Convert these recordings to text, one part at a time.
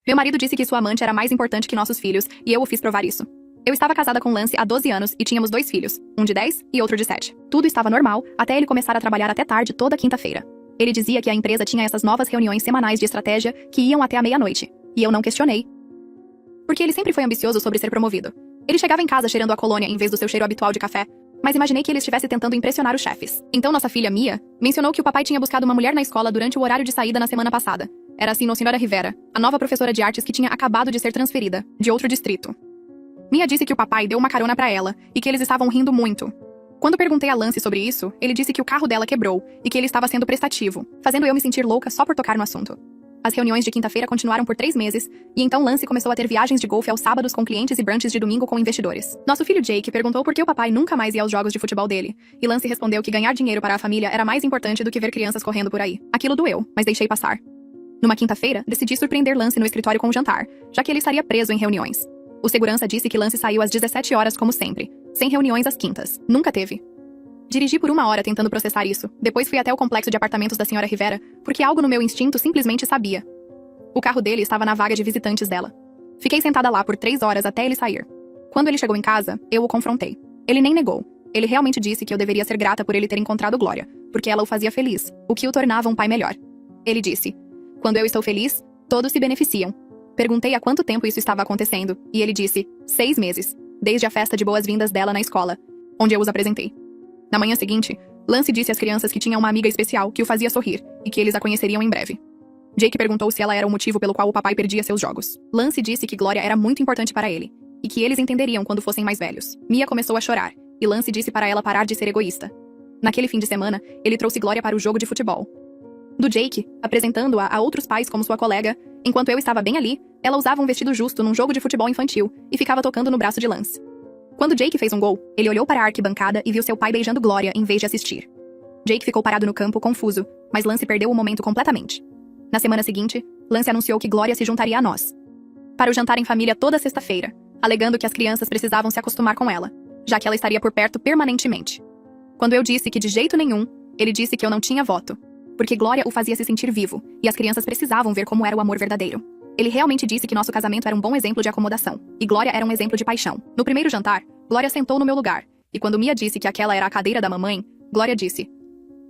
Meu marido disse que sua amante era mais importante que nossos filhos, e eu o fiz provar isso. Eu estava casada com Lance há 12 anos e tínhamos 2 filhos, um de 10 e outro de 7. Tudo estava normal, até ele começar a trabalhar até tarde toda quinta-feira. Ele dizia que a empresa tinha essas novas reuniões semanais de estratégia que iam até a meia-noite. E eu não questionei. Porque ele sempre foi ambicioso sobre ser promovido. Ele chegava em casa cheirando a colônia em vez do seu cheiro habitual de café, mas imaginei que ele estivesse tentando impressionar os chefes. Então nossa filha, Mia, mencionou que o papai tinha buscado uma mulher na escola durante o horário de saída na semana passada. Era assim, no Senhora Rivera, a nova professora de artes que tinha acabado de ser transferida, de outro distrito. Mia disse que o papai deu uma carona pra ela, e que eles estavam rindo muito. Quando perguntei a Lance sobre isso, ele disse que o carro dela quebrou, e que ele estava sendo prestativo, fazendo eu me sentir louca só por tocar no assunto. As reuniões de quinta-feira continuaram por 3 meses, e então Lance começou a ter viagens de golfe aos sábados com clientes e brunches de domingo com investidores. Nosso filho Jake perguntou por que o papai nunca mais ia aos jogos de futebol dele, e Lance respondeu que ganhar dinheiro para a família era mais importante do que ver crianças correndo por aí. Aquilo doeu, mas deixei passar. Numa quinta-feira, decidi surpreender Lance no escritório com um jantar, já que ele estaria preso em reuniões. O segurança disse que Lance saiu às 17 horas como sempre, sem reuniões às quintas. Nunca teve. Dirigi por 1 hora tentando processar isso, depois fui até o complexo de apartamentos da Senhora Rivera, porque algo no meu instinto simplesmente sabia. O carro dele estava na vaga de visitantes dela. Fiquei sentada lá por 3 horas até ele sair. Quando ele chegou em casa, eu o confrontei. Ele nem negou. Ele realmente disse que eu deveria ser grata por ele ter encontrado Glória, porque ela o fazia feliz, o que o tornava um pai melhor. Ele disse: "Quando eu estou feliz, todos se beneficiam." Perguntei há quanto tempo isso estava acontecendo, e ele disse: 6 meses, desde a festa de boas-vindas dela na escola, onde eu os apresentei. Na manhã seguinte, Lance disse às crianças que tinha uma amiga especial que o fazia sorrir, e que eles a conheceriam em breve. Jake perguntou se ela era o motivo pelo qual o papai perdia seus jogos. Lance disse que Glória era muito importante para ele, e que eles entenderiam quando fossem mais velhos. Mia começou a chorar, e Lance disse para ela parar de ser egoísta. Naquele fim de semana, ele trouxe Glória para o jogo de futebol. Do Jake, apresentando-a a outros pais como sua colega, enquanto eu estava bem ali, ela usava um vestido justo num jogo de futebol infantil e ficava tocando no braço de Lance. Quando Jake fez um gol, ele olhou para a arquibancada e viu seu pai beijando Glória em vez de assistir. Jake ficou parado no campo, confuso, mas Lance perdeu o momento completamente. Na semana seguinte, Lance anunciou que Glória se juntaria a nós para o jantar em família toda sexta-feira, alegando que as crianças precisavam se acostumar com ela, já que ela estaria por perto permanentemente. Quando eu disse que de jeito nenhum, ele disse que eu não tinha voto, porque Glória o fazia se sentir vivo, e as crianças precisavam ver como era o amor verdadeiro. Ele realmente disse que nosso casamento era um bom exemplo de acomodação, e Glória era um exemplo de paixão. No primeiro jantar, Glória sentou no meu lugar, e quando Mia disse que aquela era a cadeira da mamãe, Glória disse: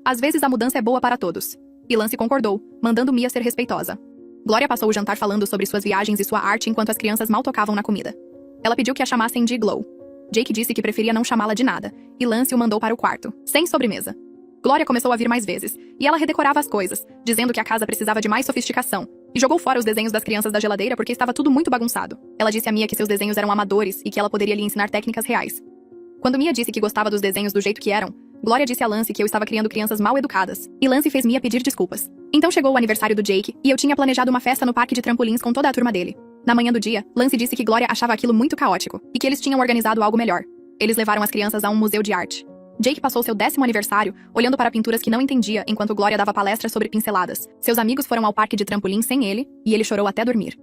"Às vezes a mudança é boa para todos." E Lance concordou, mandando Mia ser respeitosa. Glória passou o jantar falando sobre suas viagens e sua arte enquanto as crianças mal tocavam na comida. Ela pediu que a chamassem de Glow. Jake disse que preferia não chamá-la de nada, e Lance o mandou para o quarto, sem sobremesa. Glória começou a vir mais vezes, e ela redecorava as coisas, dizendo que a casa precisava de mais sofisticação, e jogou fora os desenhos das crianças da geladeira porque estava tudo muito bagunçado. Ela disse a Mia que seus desenhos eram amadores e que ela poderia lhe ensinar técnicas reais. Quando Mia disse que gostava dos desenhos do jeito que eram, Glória disse a Lance que eu estava criando crianças mal educadas, e Lance fez Mia pedir desculpas. Então chegou o aniversário do Jake, e eu tinha planejado uma festa no parque de trampolins com toda a turma dele. Na manhã do dia, Lance disse que Glória achava aquilo muito caótico, e que eles tinham organizado algo melhor. Eles levaram as crianças a um museu de arte. Jake passou seu 10º aniversário, olhando para pinturas que não entendia enquanto Glória dava palestras sobre pinceladas. Seus amigos foram ao parque de trampolim sem ele, e ele chorou até dormir.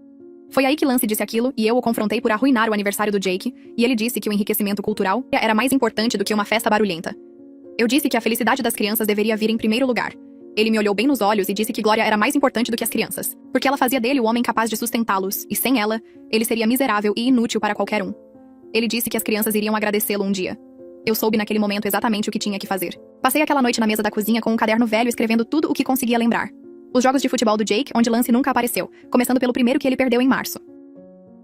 Foi aí que Lance disse aquilo, e eu o confrontei por arruinar o aniversário do Jake, e ele disse que o enriquecimento cultural era mais importante do que uma festa barulhenta. Eu disse que a felicidade das crianças deveria vir em primeiro lugar. Ele me olhou bem nos olhos e disse que Glória era mais importante do que as crianças, porque ela fazia dele o homem capaz de sustentá-los, e sem ela, ele seria miserável e inútil para qualquer um. Ele disse que as crianças iriam agradecê-lo um dia. Eu soube naquele momento exatamente o que tinha que fazer. Passei aquela noite na mesa da cozinha com um caderno velho escrevendo tudo o que conseguia lembrar. Os jogos de futebol do Jake, onde Lance nunca apareceu, começando pelo primeiro que ele perdeu em março.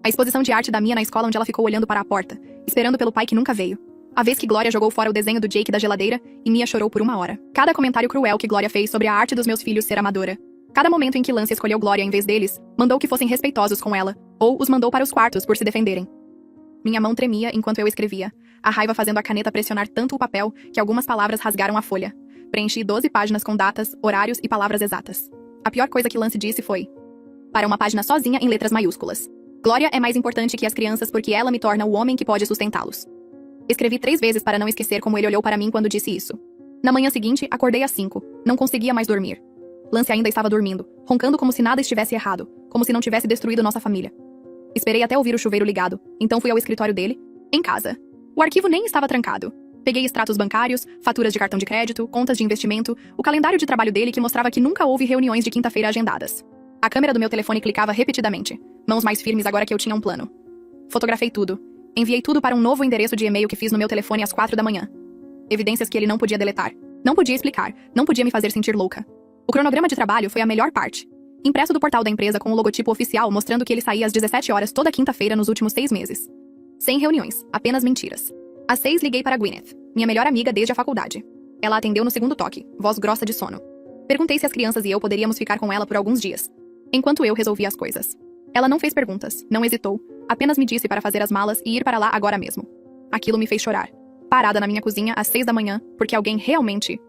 A exposição de arte da Mia na escola onde ela ficou olhando para a porta, esperando pelo pai que nunca veio. A vez que Glória jogou fora o desenho do Jake da geladeira, e Mia chorou por 1 hora. Cada comentário cruel que Glória fez sobre a arte dos meus filhos ser amadora. Cada momento em que Lance escolheu Glória em vez deles, mandou que fossem respeitosos com ela, ou os mandou para os quartos por se defenderem. Minha mão tremia enquanto eu escrevia, a raiva fazendo a caneta pressionar tanto o papel que algumas palavras rasgaram a folha. Preenchi 12 páginas com datas, horários e palavras exatas. A pior coisa que Lance disse foi: "Para uma página sozinha em letras maiúsculas. Glória é mais importante que as crianças porque ela me torna o homem que pode sustentá-los." Escrevi 3 vezes para não esquecer como ele olhou para mim quando disse isso. Na manhã seguinte, acordei às 5. Não conseguia mais dormir. Lance ainda estava dormindo, roncando como se nada estivesse errado, como se não tivesse destruído nossa família. Esperei até ouvir o chuveiro ligado, então fui ao escritório dele, em casa. O arquivo nem estava trancado. Peguei extratos bancários, faturas de cartão de crédito, contas de investimento, o calendário de trabalho dele que mostrava que nunca houve reuniões de quinta-feira agendadas. A câmera do meu telefone clicava repetidamente, Mãos mais firmes agora que eu tinha um plano. Fotografei tudo. Enviei tudo para um novo endereço de e-mail que fiz no meu telefone às 4 da manhã. Evidências que ele não podia deletar. Não podia explicar. Não podia me fazer sentir louca. O cronograma de trabalho foi a melhor parte. Impresso do portal da empresa com o logotipo oficial mostrando que ele saía às 17 horas toda quinta-feira nos últimos 6 meses. Sem reuniões, apenas mentiras. Às 6 liguei para Gwyneth, minha melhor amiga desde a faculdade. Ela atendeu no segundo toque, voz grossa de sono. Perguntei se as crianças e eu poderíamos ficar com ela por alguns dias, enquanto eu resolvia as coisas. Ela não fez perguntas, não hesitou, apenas me disse para fazer as malas e ir para lá agora mesmo. Aquilo me fez chorar. Parada na minha cozinha às 6 da manhã, porque alguém realmente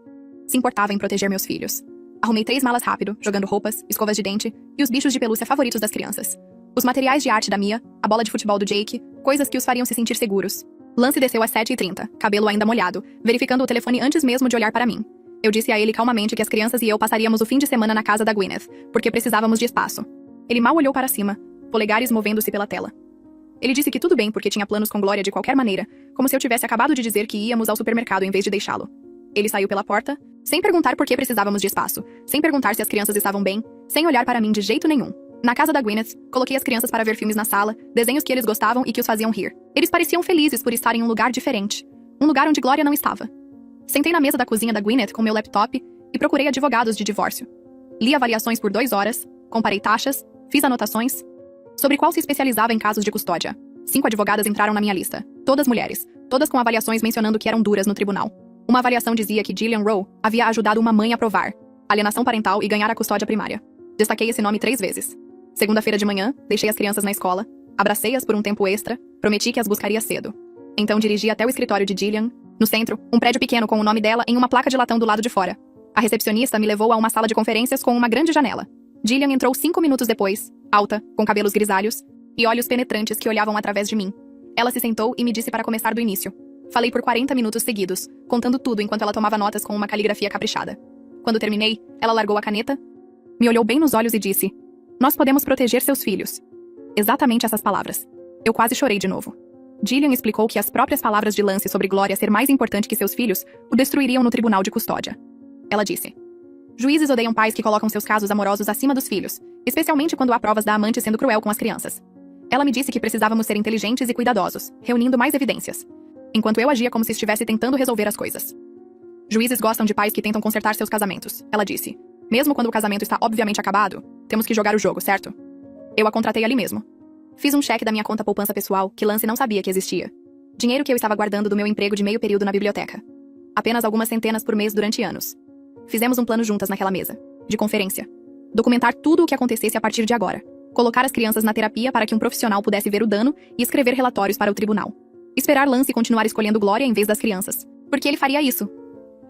se importava em proteger meus filhos. Arrumei 3 malas rápido, jogando roupas, escovas de dente e os bichos de pelúcia favoritos das crianças. Os materiais de arte da Mia, a bola de futebol do Jake, coisas que os fariam se sentir seguros. Lance desceu às 7h30, cabelo ainda molhado, verificando o telefone antes mesmo de olhar para mim. Eu disse a ele calmamente que as crianças e eu passaríamos o fim de semana na casa da Gwyneth, porque precisávamos de espaço. Ele mal olhou para cima, polegares movendo-se pela tela. Ele disse que tudo bem porque tinha planos com Glória de qualquer maneira, como se eu tivesse acabado de dizer que íamos ao supermercado em vez de deixá-lo. Ele saiu pela porta, sem perguntar por que precisávamos de espaço, sem perguntar se as crianças estavam bem, sem olhar para mim de jeito nenhum. Na casa da Gwyneth, coloquei as crianças para ver filmes na sala, desenhos que eles gostavam e que os faziam rir. Eles pareciam felizes por estar em um lugar diferente. Um lugar onde Glória não estava. Sentei na mesa da cozinha da Gwyneth com meu laptop e procurei advogados de divórcio. Li avaliações por 2 horas, comparei taxas, fiz anotações sobre qual se especializava em casos de custódia. 5 advogadas entraram na minha lista, todas mulheres, todas com avaliações mencionando que eram duras no tribunal. Uma avaliação dizia que Gillian Rowe havia ajudado uma mãe a provar alienação parental e ganhar a custódia primária. Destaquei esse nome 3 vezes. Segunda-feira de manhã, deixei as crianças na escola, abracei-as por um tempo extra, prometi que as buscaria cedo. Então dirigi até o escritório de Gillian, no centro, um prédio pequeno com o nome dela em uma placa de latão do lado de fora. A recepcionista me levou a uma sala de conferências com uma grande janela. Gillian entrou 5 minutos depois, alta, com cabelos grisalhos e olhos penetrantes que olhavam através de mim. Ela se sentou e me disse para começar do início. Falei por 40 minutos seguidos, contando tudo enquanto ela tomava notas com uma caligrafia caprichada. Quando terminei, ela largou a caneta, me olhou bem nos olhos e disse: "Nós podemos proteger seus filhos." Exatamente essas palavras. Eu quase chorei de novo. Gillian explicou que as próprias palavras de Lance sobre Glória ser mais importante que seus filhos o destruiriam no tribunal de custódia. Ela disse: "Juízes odeiam pais que colocam seus casos amorosos acima dos filhos, especialmente quando há provas da amante sendo cruel com as crianças." Ela me disse que precisávamos ser inteligentes e cuidadosos, reunindo mais evidências, enquanto eu agia como se estivesse tentando resolver as coisas. "Juízes gostam de pais que tentam consertar seus casamentos", ela disse. "Mesmo quando o casamento está obviamente acabado, temos que jogar o jogo, certo?" Eu a contratei ali mesmo. Fiz um cheque da minha conta poupança pessoal, que Lance não sabia que existia. Dinheiro que eu estava guardando do meu emprego de meio período na biblioteca. Apenas algumas centenas por mês durante anos. Fizemos um plano juntas naquela mesa, de conferência. Documentar tudo o que acontecesse a partir de agora. Colocar as crianças na terapia para que um profissional pudesse ver o dano e escrever relatórios para o tribunal. Esperar Lance continuar escolhendo Glória em vez das crianças. Porque ele faria isso.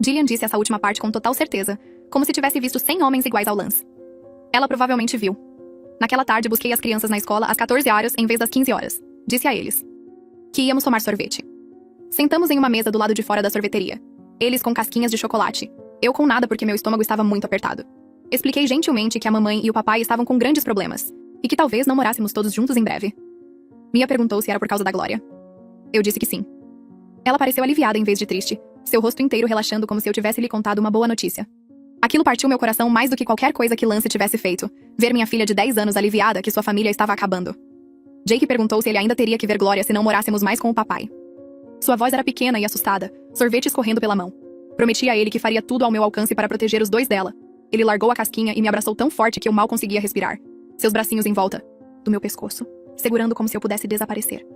Gillian disse essa última parte com total certeza, como se tivesse visto 100 homens iguais ao Lance. Ela provavelmente viu. Naquela tarde, busquei as crianças na escola às 14 horas em vez das 15 horas. Disse a eles que íamos tomar sorvete. Sentamos em uma mesa do lado de fora da sorveteria. Eles com casquinhas de chocolate. Eu com nada porque meu estômago estava muito apertado. Expliquei gentilmente que a mamãe e o papai estavam com grandes problemas e que talvez não morássemos todos juntos em breve. Mia perguntou se era por causa da Glória. Eu disse que sim. Ela pareceu aliviada em vez de triste, seu rosto inteiro relaxando como se eu tivesse lhe contado uma boa notícia. Aquilo partiu meu coração mais do que qualquer coisa que Lance tivesse feito. Ver minha filha de 10 anos aliviada que sua família estava acabando. Jake perguntou se ele ainda teria que ver Glória se não morássemos mais com o papai. Sua voz era pequena e assustada, sorvete escorrendo pela mão. Prometi a ele que faria tudo ao meu alcance para proteger os dois dela. Ele largou a casquinha e me abraçou tão forte que eu mal conseguia respirar. Seus bracinhos em volta do meu pescoço, segurando como se eu pudesse desaparecer.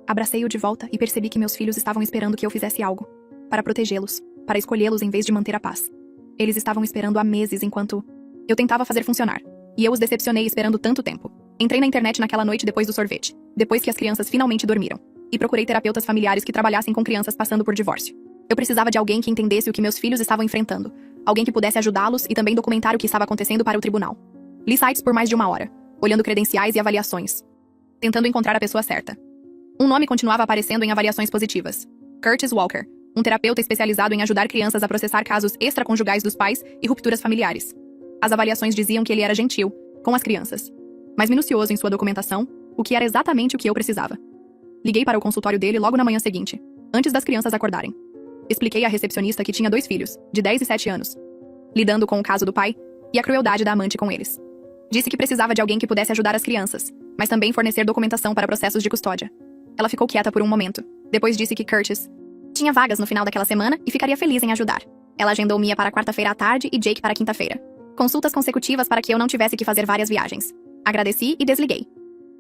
Abracei-o de volta e percebi que meus filhos estavam esperando que eu fizesse algo. Para protegê-los, para escolhê-los em vez de manter a paz. Eles estavam esperando há meses enquanto eu tentava fazer funcionar. E eu os decepcionei esperando tanto tempo. Entrei na internet naquela noite depois do sorvete, depois que as crianças finalmente dormiram. E procurei terapeutas familiares que trabalhassem com crianças passando por divórcio. Eu precisava de alguém que entendesse o que meus filhos estavam enfrentando. Alguém que pudesse ajudá-los e também documentar o que estava acontecendo para o tribunal. Li sites por mais de 1 hora, olhando credenciais e avaliações. Tentando encontrar a pessoa certa. Um nome continuava aparecendo em avaliações positivas. Curtis Walker, um terapeuta especializado em ajudar crianças a processar casos extraconjugais dos pais e rupturas familiares. As avaliações diziam que ele era gentil com as crianças, mas minucioso em sua documentação, o que era exatamente o que eu precisava. Liguei para o consultório dele logo na manhã seguinte, antes das crianças acordarem. Expliquei à recepcionista que tinha 2 filhos, de 10 e 7 anos, lidando com o caso do pai e a crueldade da amante com eles. Disse que precisava de alguém que pudesse ajudar as crianças, mas também fornecer documentação para processos de custódia. Ela ficou quieta por um momento. Depois disse que Curtis tinha vagas no final daquela semana e ficaria feliz em ajudar. Ela agendou Mia para quarta-feira à tarde e Jake para quinta-feira. Consultas consecutivas para que eu não tivesse que fazer várias viagens. Agradeci e desliguei,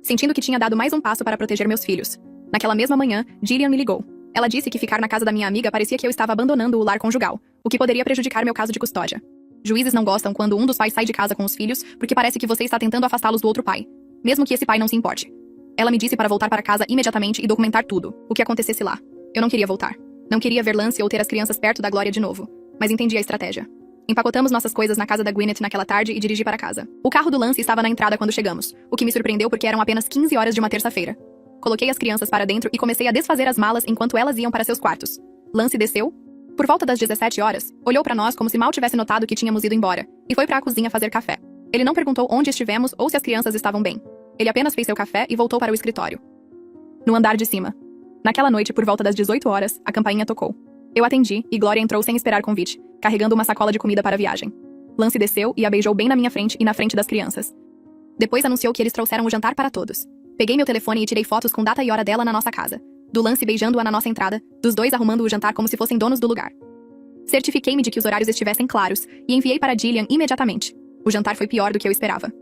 sentindo que tinha dado mais um passo para proteger meus filhos. Naquela mesma manhã, Jillian me ligou. Ela disse que ficar na casa da minha amiga parecia que eu estava abandonando o lar conjugal, o que poderia prejudicar meu caso de custódia. Juízes não gostam quando um dos pais sai de casa com os filhos porque parece que você está tentando afastá-los do outro pai, mesmo que esse pai não se importe. Ela me disse para voltar para casa imediatamente e documentar tudo, o que acontecesse lá. Eu não queria voltar. Não queria ver Lance ou ter as crianças perto da Glória de novo, mas entendi a estratégia. Empacotamos nossas coisas na casa da Gwyneth naquela tarde e dirigi para casa. O carro do Lance estava na entrada quando chegamos, o que me surpreendeu porque eram apenas 15 horas de uma terça-feira. Coloquei as crianças para dentro e comecei a desfazer as malas enquanto elas iam para seus quartos. Lance desceu. Por volta das 17 horas, olhou para nós como se mal tivesse notado que tínhamos ido embora, e foi para a cozinha fazer café. Ele não perguntou onde estivemos ou se as crianças estavam bem. Ele apenas fez seu café e voltou para o escritório. No andar de cima. Naquela noite, por volta das 18 horas, a campainha tocou. Eu atendi e Glória entrou sem esperar convite, carregando uma sacola de comida para a viagem. Lance desceu e a beijou bem na minha frente e na frente das crianças. Depois anunciou que eles trouxeram o jantar para todos. Peguei meu telefone e tirei fotos com data e hora dela na nossa casa. Do Lance beijando-a na nossa entrada, dos dois arrumando o jantar como se fossem donos do lugar. Certifiquei-me de que os horários estivessem claros e enviei para Jillian imediatamente. O jantar foi pior do que eu esperava.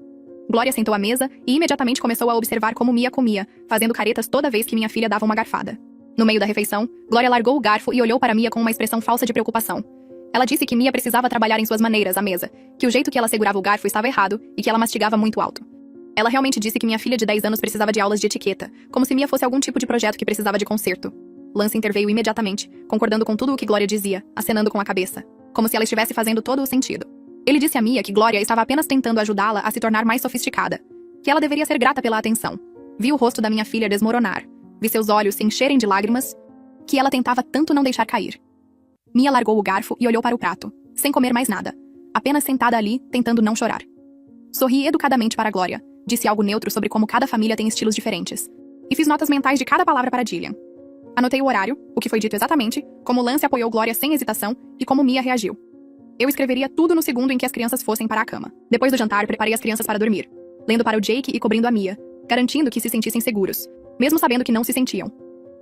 Glória sentou à mesa e imediatamente começou a observar como Mia comia, fazendo caretas toda vez que minha filha dava uma garfada. No meio da refeição, Glória largou o garfo e olhou para Mia com uma expressão falsa de preocupação. Ela disse que Mia precisava trabalhar em suas maneiras à mesa, que o jeito que ela segurava o garfo estava errado e que ela mastigava muito alto. Ela realmente disse que minha filha de 10 anos precisava de aulas de etiqueta, como se Mia fosse algum tipo de projeto que precisava de conserto. Lance interveio imediatamente, concordando com tudo o que Glória dizia, acenando com a cabeça, como se ela estivesse fazendo todo o sentido. Ele disse a Mia que Glória estava apenas tentando ajudá-la a se tornar mais sofisticada, que ela deveria ser grata pela atenção. Vi o rosto da minha filha desmoronar, vi seus olhos se encherem de lágrimas, que ela tentava tanto não deixar cair. Mia largou o garfo e olhou para o prato, sem comer mais nada, apenas sentada ali, tentando não chorar. Sorri educadamente para Glória, disse algo neutro sobre como cada família tem estilos diferentes, e fiz notas mentais de cada palavra para Jillian. Anotei o horário, o que foi dito exatamente, como Lance apoiou Glória sem hesitação e como Mia reagiu. Eu escreveria tudo no segundo em que as crianças fossem para a cama. Depois do jantar, preparei as crianças para dormir, lendo para o Jake e cobrindo a Mia, garantindo que se sentissem seguros, mesmo sabendo que não se sentiam.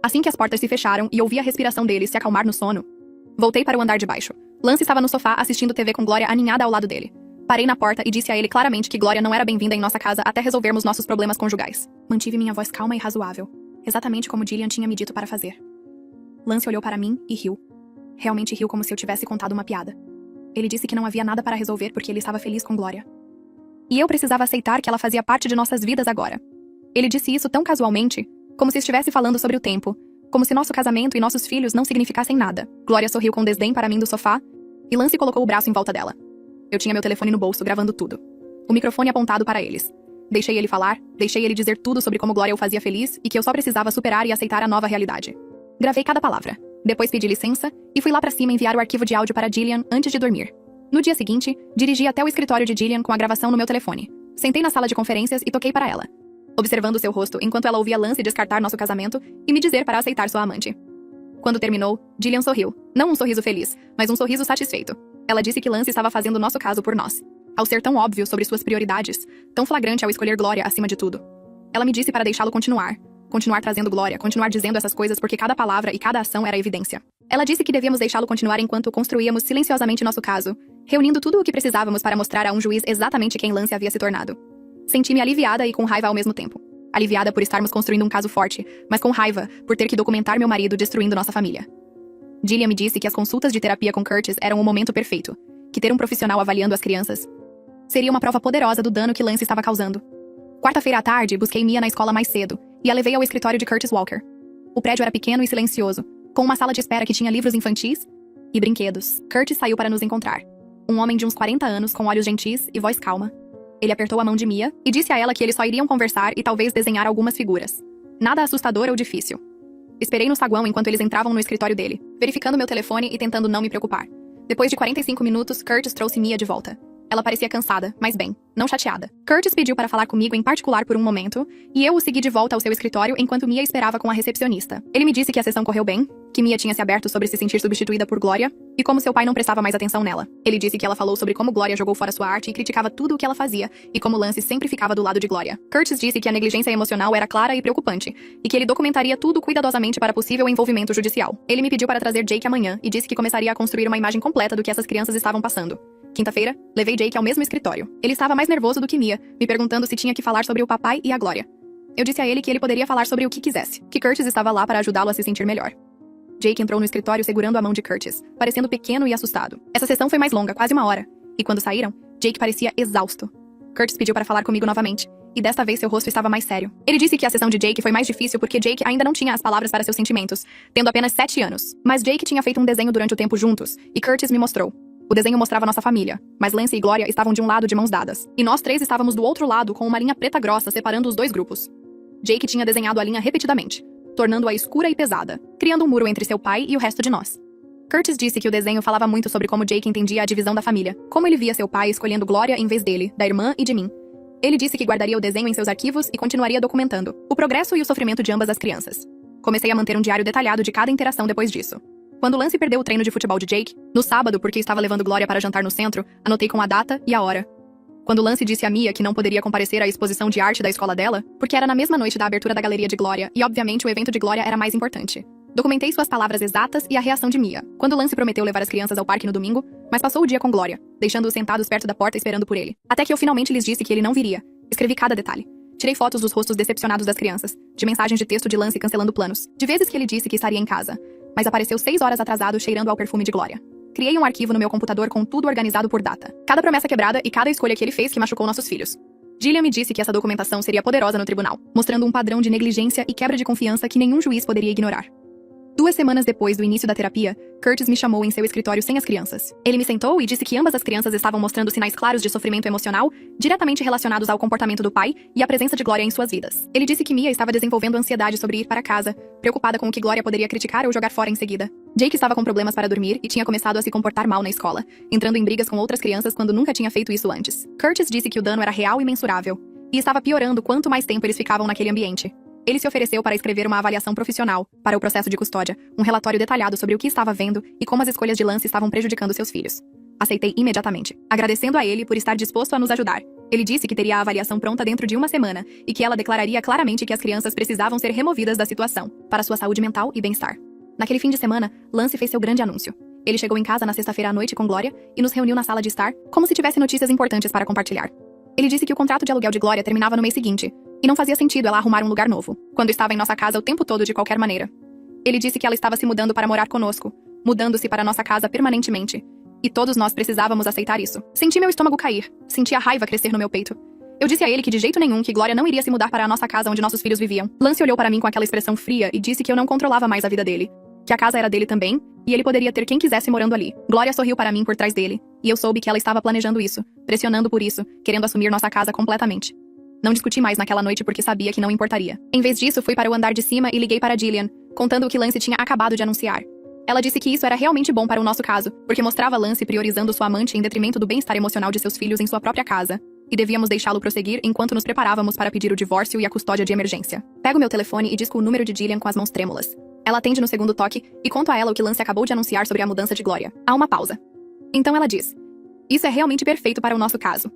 Assim que as portas se fecharam e ouvi a respiração deles se acalmar no sono, voltei para o andar de baixo. Lance estava no sofá assistindo TV com Glória aninhada ao lado dele. Parei na porta e disse a ele claramente que Glória não era bem-vinda em nossa casa até resolvermos nossos problemas conjugais. Mantive minha voz calma e razoável, exatamente como Jillian tinha me dito para fazer. Lance olhou para mim e riu. Realmente riu como se eu tivesse contado uma piada. Ele disse que não havia nada para resolver porque ele estava feliz com Glória. E eu precisava aceitar que ela fazia parte de nossas vidas agora. Ele disse isso tão casualmente, como se estivesse falando sobre o tempo, como se nosso casamento e nossos filhos não significassem nada. Glória sorriu com desdém para mim do sofá, e Lance colocou o braço em volta dela. Eu tinha meu telefone no bolso, gravando tudo. O microfone apontado para eles. Deixei ele falar, deixei ele dizer tudo sobre como Glória o fazia feliz e que eu só precisava superar e aceitar a nova realidade. Gravei cada palavra. Depois pedi licença e fui lá para cima enviar o arquivo de áudio para Jillian antes de dormir. No dia seguinte, dirigi até o escritório de Jillian com a gravação no meu telefone. Sentei na sala de conferências e toquei para ela, observando seu rosto enquanto ela ouvia Lance descartar nosso casamento e me dizer para aceitar sua amante. Quando terminou, Jillian sorriu. Não um sorriso feliz, mas um sorriso satisfeito. Ela disse que Lance estava fazendo nosso caso por nós, ao ser tão óbvio sobre suas prioridades, tão flagrante ao escolher Glória acima de tudo. Ela me disse para deixá-lo continuar trazendo Glória, continuar dizendo essas coisas porque cada palavra e cada ação era evidência. Ela disse que devíamos deixá-lo continuar enquanto construíamos silenciosamente nosso caso, reunindo tudo o que precisávamos para mostrar a um juiz exatamente quem Lance havia se tornado. Senti-me aliviada e com raiva ao mesmo tempo. Aliviada por estarmos construindo um caso forte, mas com raiva por ter que documentar meu marido destruindo nossa família. Jillian me disse que as consultas de terapia com Curtis eram o momento perfeito, que ter um profissional avaliando as crianças seria uma prova poderosa do dano que Lance estava causando. Quarta-feira à tarde, busquei Mia na escola mais cedo e a levei ao escritório de Curtis Walker. O prédio era pequeno e silencioso, com uma sala de espera que tinha livros infantis e brinquedos. Curtis saiu para nos encontrar. Um homem de uns 40 anos, com olhos gentis e voz calma. Ele apertou a mão de Mia e disse a ela que eles só iriam conversar e talvez desenhar algumas figuras. Nada assustador ou difícil. Esperei no saguão enquanto eles entravam no escritório dele, verificando meu telefone e tentando não me preocupar. Depois de 45 minutos, Curtis trouxe Mia de volta. Ela parecia cansada, mas bem, não chateada. Curtis pediu para falar comigo em particular por um momento, e eu o segui de volta ao seu escritório enquanto Mia esperava com a recepcionista. Ele me disse que a sessão correu bem, que Mia tinha se aberto sobre se sentir substituída por Glória e como seu pai não prestava mais atenção nela. Ele disse que ela falou sobre como Glória jogou fora sua arte e criticava tudo o que ela fazia e como Lance sempre ficava do lado de Glória. Curtis disse que a negligência emocional era clara e preocupante e que ele documentaria tudo cuidadosamente para possível envolvimento judicial. Ele me pediu para trazer Jake amanhã e disse que começaria a construir uma imagem completa do que essas crianças estavam passando. Quinta-feira, levei Jake ao mesmo escritório. Ele estava mais nervoso do que Mia, me perguntando se tinha que falar sobre o papai e a Glória. Eu disse a ele que ele poderia falar sobre o que quisesse, que Curtis estava lá para ajudá-lo a se sentir melhor. Jake entrou no escritório segurando a mão de Curtis, parecendo pequeno e assustado. Essa sessão foi mais longa, quase 1 hora, e quando saíram, Jake parecia exausto. Curtis pediu para falar comigo novamente, e desta vez seu rosto estava mais sério. Ele disse que a sessão de Jake foi mais difícil porque Jake ainda não tinha as palavras para seus sentimentos, tendo apenas 7 anos. Mas Jake tinha feito um desenho durante o tempo juntos, e Curtis me mostrou. O desenho mostrava nossa família, mas Lance e Glória estavam de um lado de mãos dadas, e nós 3 estávamos do outro lado com uma linha preta grossa separando os 2 grupos. Jake tinha desenhado a linha repetidamente, tornando-a escura e pesada, criando um muro entre seu pai e o resto de nós. Curtis disse que o desenho falava muito sobre como Jake entendia a divisão da família, como ele via seu pai escolhendo Glória em vez dele, da irmã e de mim. Ele disse que guardaria o desenho em seus arquivos e continuaria documentando o progresso e o sofrimento de ambas as crianças. Comecei a manter um diário detalhado de cada interação depois disso. Quando Lance perdeu o treino de futebol de Jake, no sábado porque estava levando Glória para jantar no centro, anotei com a data e a hora. Quando Lance disse a Mia que não poderia comparecer à exposição de arte da escola dela, porque era na mesma noite da abertura da galeria de Glória e, obviamente, o evento de Glória era mais importante. Documentei suas palavras exatas e a reação de Mia, quando Lance prometeu levar as crianças ao parque no domingo, mas passou o dia com Glória, deixando-os sentados perto da porta esperando por ele. Até que eu finalmente lhes disse que ele não viria. Escrevi cada detalhe. Tirei fotos dos rostos decepcionados das crianças, de mensagens de texto de Lance cancelando planos, de vezes que ele disse que estaria em casa, mas apareceu 6 horas atrasado cheirando ao perfume de Glória. Criei um arquivo no meu computador com tudo organizado por data. Cada promessa quebrada e cada escolha que ele fez que machucou nossos filhos. Gillian me disse que essa documentação seria poderosa no tribunal, mostrando um padrão de negligência e quebra de confiança que nenhum juiz poderia ignorar. 2 semanas depois do início da terapia, Curtis me chamou em seu escritório sem as crianças. Ele me sentou e disse que ambas as crianças estavam mostrando sinais claros de sofrimento emocional, diretamente relacionados ao comportamento do pai e à presença de Glória em suas vidas. Ele disse que Mia estava desenvolvendo ansiedade sobre ir para casa, preocupada com o que Glória poderia criticar ou jogar fora em seguida. Jake estava com problemas para dormir e tinha começado a se comportar mal na escola, entrando em brigas com outras crianças quando nunca tinha feito isso antes. Curtis disse que o dano era real e mensurável, e estava piorando quanto mais tempo eles ficavam naquele ambiente. Ele se ofereceu para escrever uma avaliação profissional para o processo de custódia, um relatório detalhado sobre o que estava vendo e como as escolhas de Lance estavam prejudicando seus filhos. Aceitei imediatamente, agradecendo a ele por estar disposto a nos ajudar. Ele disse que teria a avaliação pronta dentro de 1 semana e que ela declararia claramente que as crianças precisavam ser removidas da situação, para sua saúde mental e bem-estar. Naquele fim de semana, Lance fez seu grande anúncio. Ele chegou em casa na sexta-feira à noite com Glória e nos reuniu na sala de estar, como se tivesse notícias importantes para compartilhar. Ele disse que o contrato de aluguel de Glória terminava no mês seguinte, e não fazia sentido ela arrumar um lugar novo, quando estava em nossa casa o tempo todo de qualquer maneira. Ele disse que ela estava se mudando para morar conosco, mudando-se para nossa casa permanentemente. E todos nós precisávamos aceitar isso. Senti meu estômago cair, senti a raiva crescer no meu peito. Eu disse a ele que de jeito nenhum que Glória não iria se mudar para a nossa casa onde nossos filhos viviam. Lance olhou para mim com aquela expressão fria e disse que eu não controlava mais a vida dele, que a casa era dele também, e ele poderia ter quem quisesse morando ali. Glória sorriu para mim por trás dele, e eu soube que ela estava planejando isso, pressionando por isso, querendo assumir nossa casa completamente. Não discuti mais naquela noite porque sabia que não importaria. Em vez disso, fui para o andar de cima e liguei para Gillian, contando o que Lance tinha acabado de anunciar. Ela disse que isso era realmente bom para o nosso caso, porque mostrava Lance priorizando sua amante em detrimento do bem-estar emocional de seus filhos em sua própria casa, e devíamos deixá-lo prosseguir enquanto nos preparávamos para pedir o divórcio e a custódia de emergência. Pego meu telefone e disco o número de Gillian com as mãos trêmulas. Ela atende no segundo toque e conto a ela o que Lance acabou de anunciar sobre a mudança de Glória. Há uma pausa. Então ela diz: "Isso é realmente perfeito para o nosso caso."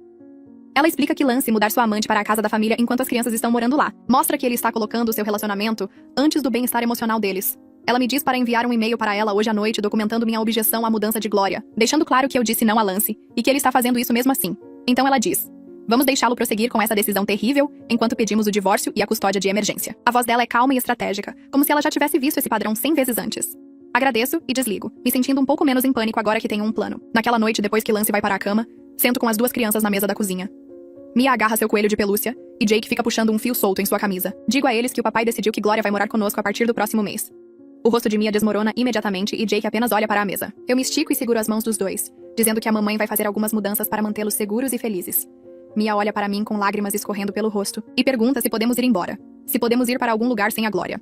Ela explica que Lance mudar sua amante para a casa da família enquanto as crianças estão morando lá. Mostra que ele está colocando o seu relacionamento antes do bem-estar emocional deles. Ela me diz para enviar um e-mail para ela hoje à noite documentando minha objeção à mudança de Glória, deixando claro que eu disse não a Lance, e que ele está fazendo isso mesmo assim. Então ela diz: "Vamos deixá-lo prosseguir com essa decisão terrível, enquanto pedimos o divórcio e a custódia de emergência." A voz dela é calma e estratégica, como se ela já tivesse visto esse padrão 100 vezes antes. Agradeço e desligo, me sentindo um pouco menos em pânico agora que tenho um plano. Naquela noite, depois que Lance vai para a cama, sento com as 2 crianças na mesa da cozinha. Mia agarra seu coelho de pelúcia, e Jake fica puxando um fio solto em sua camisa. Digo a eles que o papai decidiu que Glória vai morar conosco a partir do próximo mês. O rosto de Mia desmorona imediatamente e Jake apenas olha para a mesa. Eu me estico e seguro as mãos dos 2, dizendo que a mamãe vai fazer algumas mudanças para mantê-los seguros e felizes. Mia olha para mim com lágrimas escorrendo pelo rosto, e pergunta se podemos ir embora. Se podemos ir para algum lugar sem a Glória.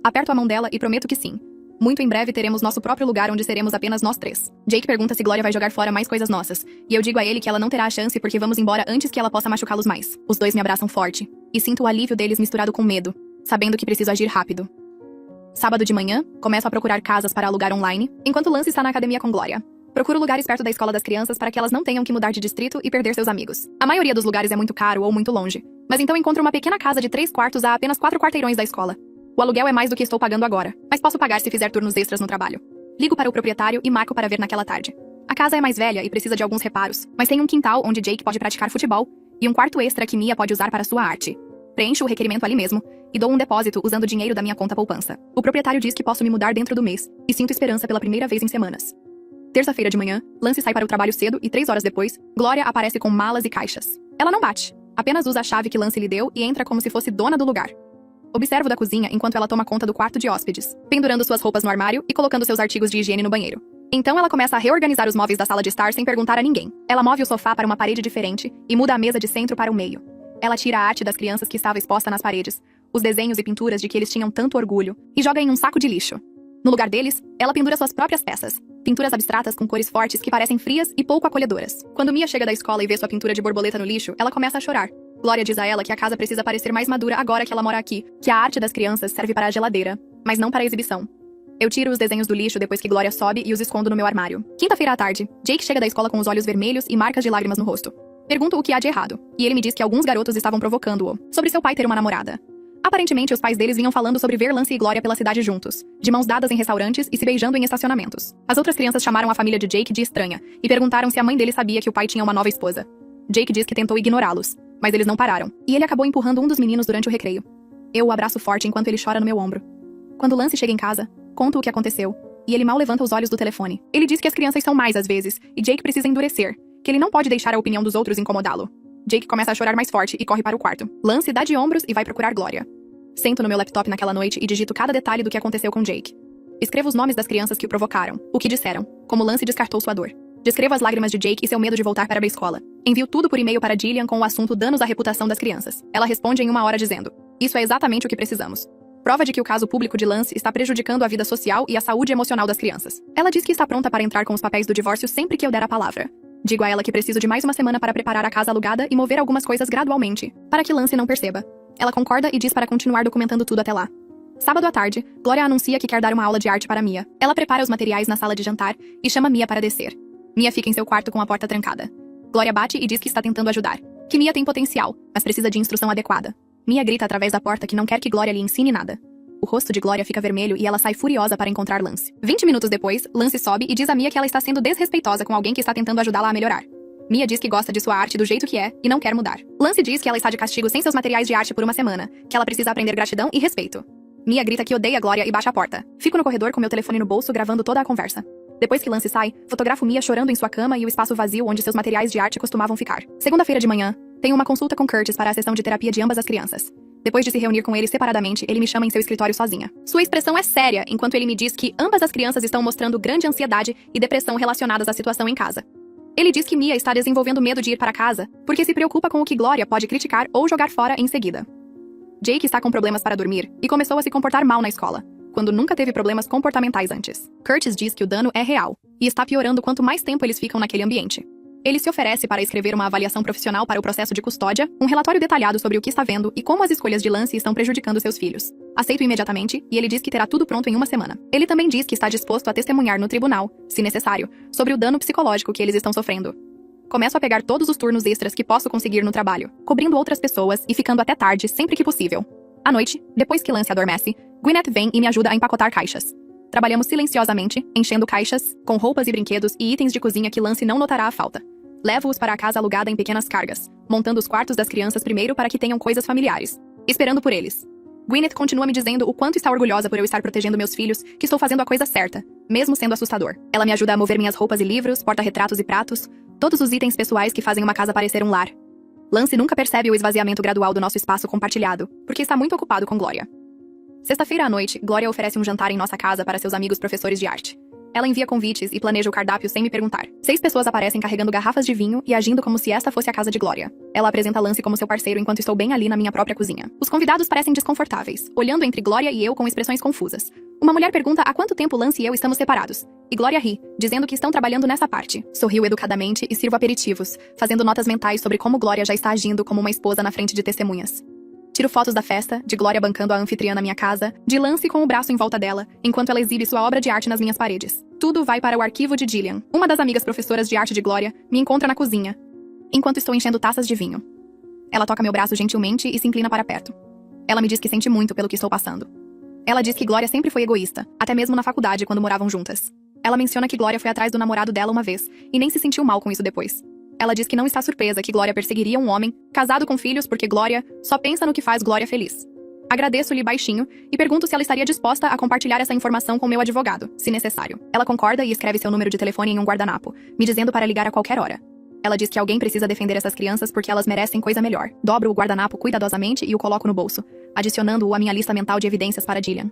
Aperto a mão dela e prometo que sim. Muito em breve teremos nosso próprio lugar onde seremos apenas nós 3. Jake pergunta se Glória vai jogar fora mais coisas nossas, e eu digo a ele que ela não terá a chance porque vamos embora antes que ela possa machucá-los mais. Os 2 me abraçam forte, e sinto o alívio deles misturado com medo, sabendo que preciso agir rápido. Sábado de manhã, começo a procurar casas para alugar online, enquanto Lance está na academia com Glória. Procuro lugares perto da escola das crianças para que elas não tenham que mudar de distrito e perder seus amigos. A maioria dos lugares é muito caro ou muito longe, mas então encontro uma pequena casa de 3 quartos a apenas 4 quarteirões da escola. O aluguel é mais do que estou pagando agora, mas posso pagar se fizer turnos extras no trabalho. Ligo para o proprietário e marco para ver naquela tarde. A casa é mais velha e precisa de alguns reparos, mas tem um quintal onde Jake pode praticar futebol e um quarto extra que Mia pode usar para sua arte. Preencho o requerimento ali mesmo e dou um depósito usando dinheiro da minha conta poupança. O proprietário diz que posso me mudar dentro do mês e sinto esperança pela primeira vez em semanas. Terça-feira de manhã, Lance sai para o trabalho cedo e 3 horas depois, Glória aparece com malas e caixas. Ela não bate, apenas usa a chave que Lance lhe deu e entra como se fosse dona do lugar. Observo da cozinha enquanto ela toma conta do quarto de hóspedes, pendurando suas roupas no armário e colocando seus artigos de higiene no banheiro. Então ela começa a reorganizar os móveis da sala de estar sem perguntar a ninguém. Ela move o sofá para uma parede diferente e muda a mesa de centro para o meio. Ela tira a arte das crianças que estava exposta nas paredes, os desenhos e pinturas de que eles tinham tanto orgulho, e joga em um saco de lixo. No lugar deles, ela pendura suas próprias peças. Pinturas abstratas com cores fortes que parecem frias e pouco acolhedoras. Quando Mia chega da escola e vê sua pintura de borboleta no lixo, ela começa a chorar. Glória diz a ela que a casa precisa parecer mais madura agora que ela mora aqui, que a arte das crianças serve para a geladeira, mas não para a exibição. Eu tiro os desenhos do lixo depois que Glória sobe e os escondo no meu armário. Quinta-feira à tarde, Jake chega da escola com os olhos vermelhos e marcas de lágrimas no rosto. Pergunto o que há de errado, e ele me diz que alguns garotos estavam provocando-o, sobre seu pai ter uma namorada. Aparentemente, os pais deles vinham falando sobre ver Lance e Glória pela cidade juntos, de mãos dadas em restaurantes e se beijando em estacionamentos. As outras crianças chamaram a família de Jake de estranha e perguntaram se a mãe dele sabia que o pai tinha uma nova esposa. Jake diz que tentou ignorá-los, mas eles não pararam, e ele acabou empurrando um dos meninos durante o recreio. Eu o abraço forte enquanto ele chora no meu ombro. Quando Lance chega em casa, conto o que aconteceu, e ele mal levanta os olhos do telefone. Ele diz que as crianças são mais às vezes, e Jake precisa endurecer, que ele não pode deixar a opinião dos outros incomodá-lo. Jake começa a chorar mais forte e corre para o quarto. Lance dá de ombros e vai procurar Glória. Sento no meu laptop naquela noite e digito cada detalhe do que aconteceu com Jake. Escrevo os nomes das crianças que o provocaram, o que disseram, como Lance descartou sua dor. Descrevo as lágrimas de Jake e seu medo de voltar para a escola. Envio tudo por e-mail para Jillian com o assunto danos à reputação das crianças. Ela responde em 1 hora dizendo: "Isso é exatamente o que precisamos." Prova de que o caso público de Lance está prejudicando a vida social e a saúde emocional das crianças. Ela diz que está pronta para entrar com os papéis do divórcio sempre que eu der a palavra. Digo a ela que preciso de mais uma semana para preparar a casa alugada e mover algumas coisas gradualmente, para que Lance não perceba. Ela concorda e diz para continuar documentando tudo até lá. Sábado à tarde, Glória anuncia que quer dar uma aula de arte para Mia. Ela prepara os materiais na sala de jantar e chama Mia para descer. Mia fica em seu quarto com a porta trancada. Glória bate e diz que está tentando ajudar, que Mia tem potencial, mas precisa de instrução adequada. Mia grita através da porta que não quer que Glória lhe ensine nada. O rosto de Glória fica vermelho e ela sai furiosa para encontrar Lance. 20 minutos depois, Lance sobe e diz a Mia que ela está sendo desrespeitosa com alguém que está tentando ajudá-la a melhorar. Mia diz que gosta de sua arte do jeito que é e não quer mudar. Lance diz que ela está de castigo sem seus materiais de arte por uma semana, que ela precisa aprender gratidão e respeito. Mia grita que odeia Glória e baixa a porta. Fico no corredor com meu telefone no bolso gravando toda a conversa. Depois que Lance sai, fotografo Mia chorando em sua cama e o espaço vazio onde seus materiais de arte costumavam ficar. Segunda-feira de manhã, tenho uma consulta com Curtis para a sessão de terapia de ambas as crianças. Depois de se reunir com ele separadamente, ele me chama em seu escritório sozinha. Sua expressão é séria, enquanto ele me diz que ambas as crianças estão mostrando grande ansiedade e depressão relacionadas à situação em casa. Ele diz que Mia está desenvolvendo medo de ir para casa, porque se preocupa com o que Glória pode criticar ou jogar fora em seguida. Jake está com problemas para dormir e começou a se comportar mal na escola, quando nunca teve problemas comportamentais antes. Curtis diz que o dano é real e está piorando quanto mais tempo eles ficam naquele ambiente. Ele se oferece para escrever uma avaliação profissional para o processo de custódia, um relatório detalhado sobre o que está vendo e como as escolhas de Lance estão prejudicando seus filhos. Aceito imediatamente e ele diz que terá tudo pronto em 1 semana. Ele também diz que está disposto a testemunhar no tribunal, se necessário, sobre o dano psicológico que eles estão sofrendo. Começo a pegar todos os turnos extras que posso conseguir no trabalho, cobrindo outras pessoas e ficando até tarde sempre que possível. À noite, depois que Lance adormece, Gwyneth vem e me ajuda a empacotar caixas. Trabalhamos silenciosamente, enchendo caixas, com roupas e brinquedos e itens de cozinha que Lance não notará a falta. Levo-os para a casa alugada em pequenas cargas, montando os quartos das crianças primeiro para que tenham coisas familiares. Esperando por eles. Gwyneth continua me dizendo o quanto está orgulhosa por eu estar protegendo meus filhos, que estou fazendo a coisa certa, mesmo sendo assustador. Ela me ajuda a mover minhas roupas e livros, porta-retratos e pratos, todos os itens pessoais que fazem uma casa parecer um lar. Lance nunca percebe o esvaziamento gradual do nosso espaço compartilhado, porque está muito ocupado com Glória. Sexta-feira à noite, Glória oferece um jantar em nossa casa para seus amigos professores de arte. Ela envia convites e planeja o cardápio sem me perguntar. 6 pessoas aparecem carregando garrafas de vinho e agindo como se esta fosse a casa de Glória. Ela apresenta Lance como seu parceiro enquanto estou bem ali na minha própria cozinha. Os convidados parecem desconfortáveis, olhando entre Glória e eu com expressões confusas. Uma mulher pergunta há quanto tempo Lance e eu estamos separados. E Glória ri, dizendo que estão trabalhando nessa parte. Sorrio educadamente e sirvo aperitivos, fazendo notas mentais sobre como Glória já está agindo como uma esposa na frente de testemunhas. Tiro fotos da festa, de Glória bancando a anfitriã na minha casa, de Lance com o braço em volta dela, enquanto ela exibe sua obra de arte nas minhas paredes. Tudo vai para o arquivo de Jillian. Uma das amigas professoras de arte de Glória me encontra na cozinha, enquanto estou enchendo taças de vinho. Ela toca meu braço gentilmente e se inclina para perto. Ela me diz que sente muito pelo que estou passando. Ela diz que Glória sempre foi egoísta, até mesmo na faculdade quando moravam juntas. Ela menciona que Glória foi atrás do namorado dela uma vez, e nem se sentiu mal com isso depois. Ela diz que não está surpresa que Glória perseguiria um homem, casado com filhos, porque Glória só pensa no que faz Glória feliz. Agradeço-lhe baixinho e pergunto se ela estaria disposta a compartilhar essa informação com meu advogado, se necessário. Ela concorda e escreve seu número de telefone em um guardanapo, me dizendo para ligar a qualquer hora. Ela diz que alguém precisa defender essas crianças porque elas merecem coisa melhor. Dobro o guardanapo cuidadosamente e o coloco no bolso, adicionando-o à minha lista mental de evidências para Jillian.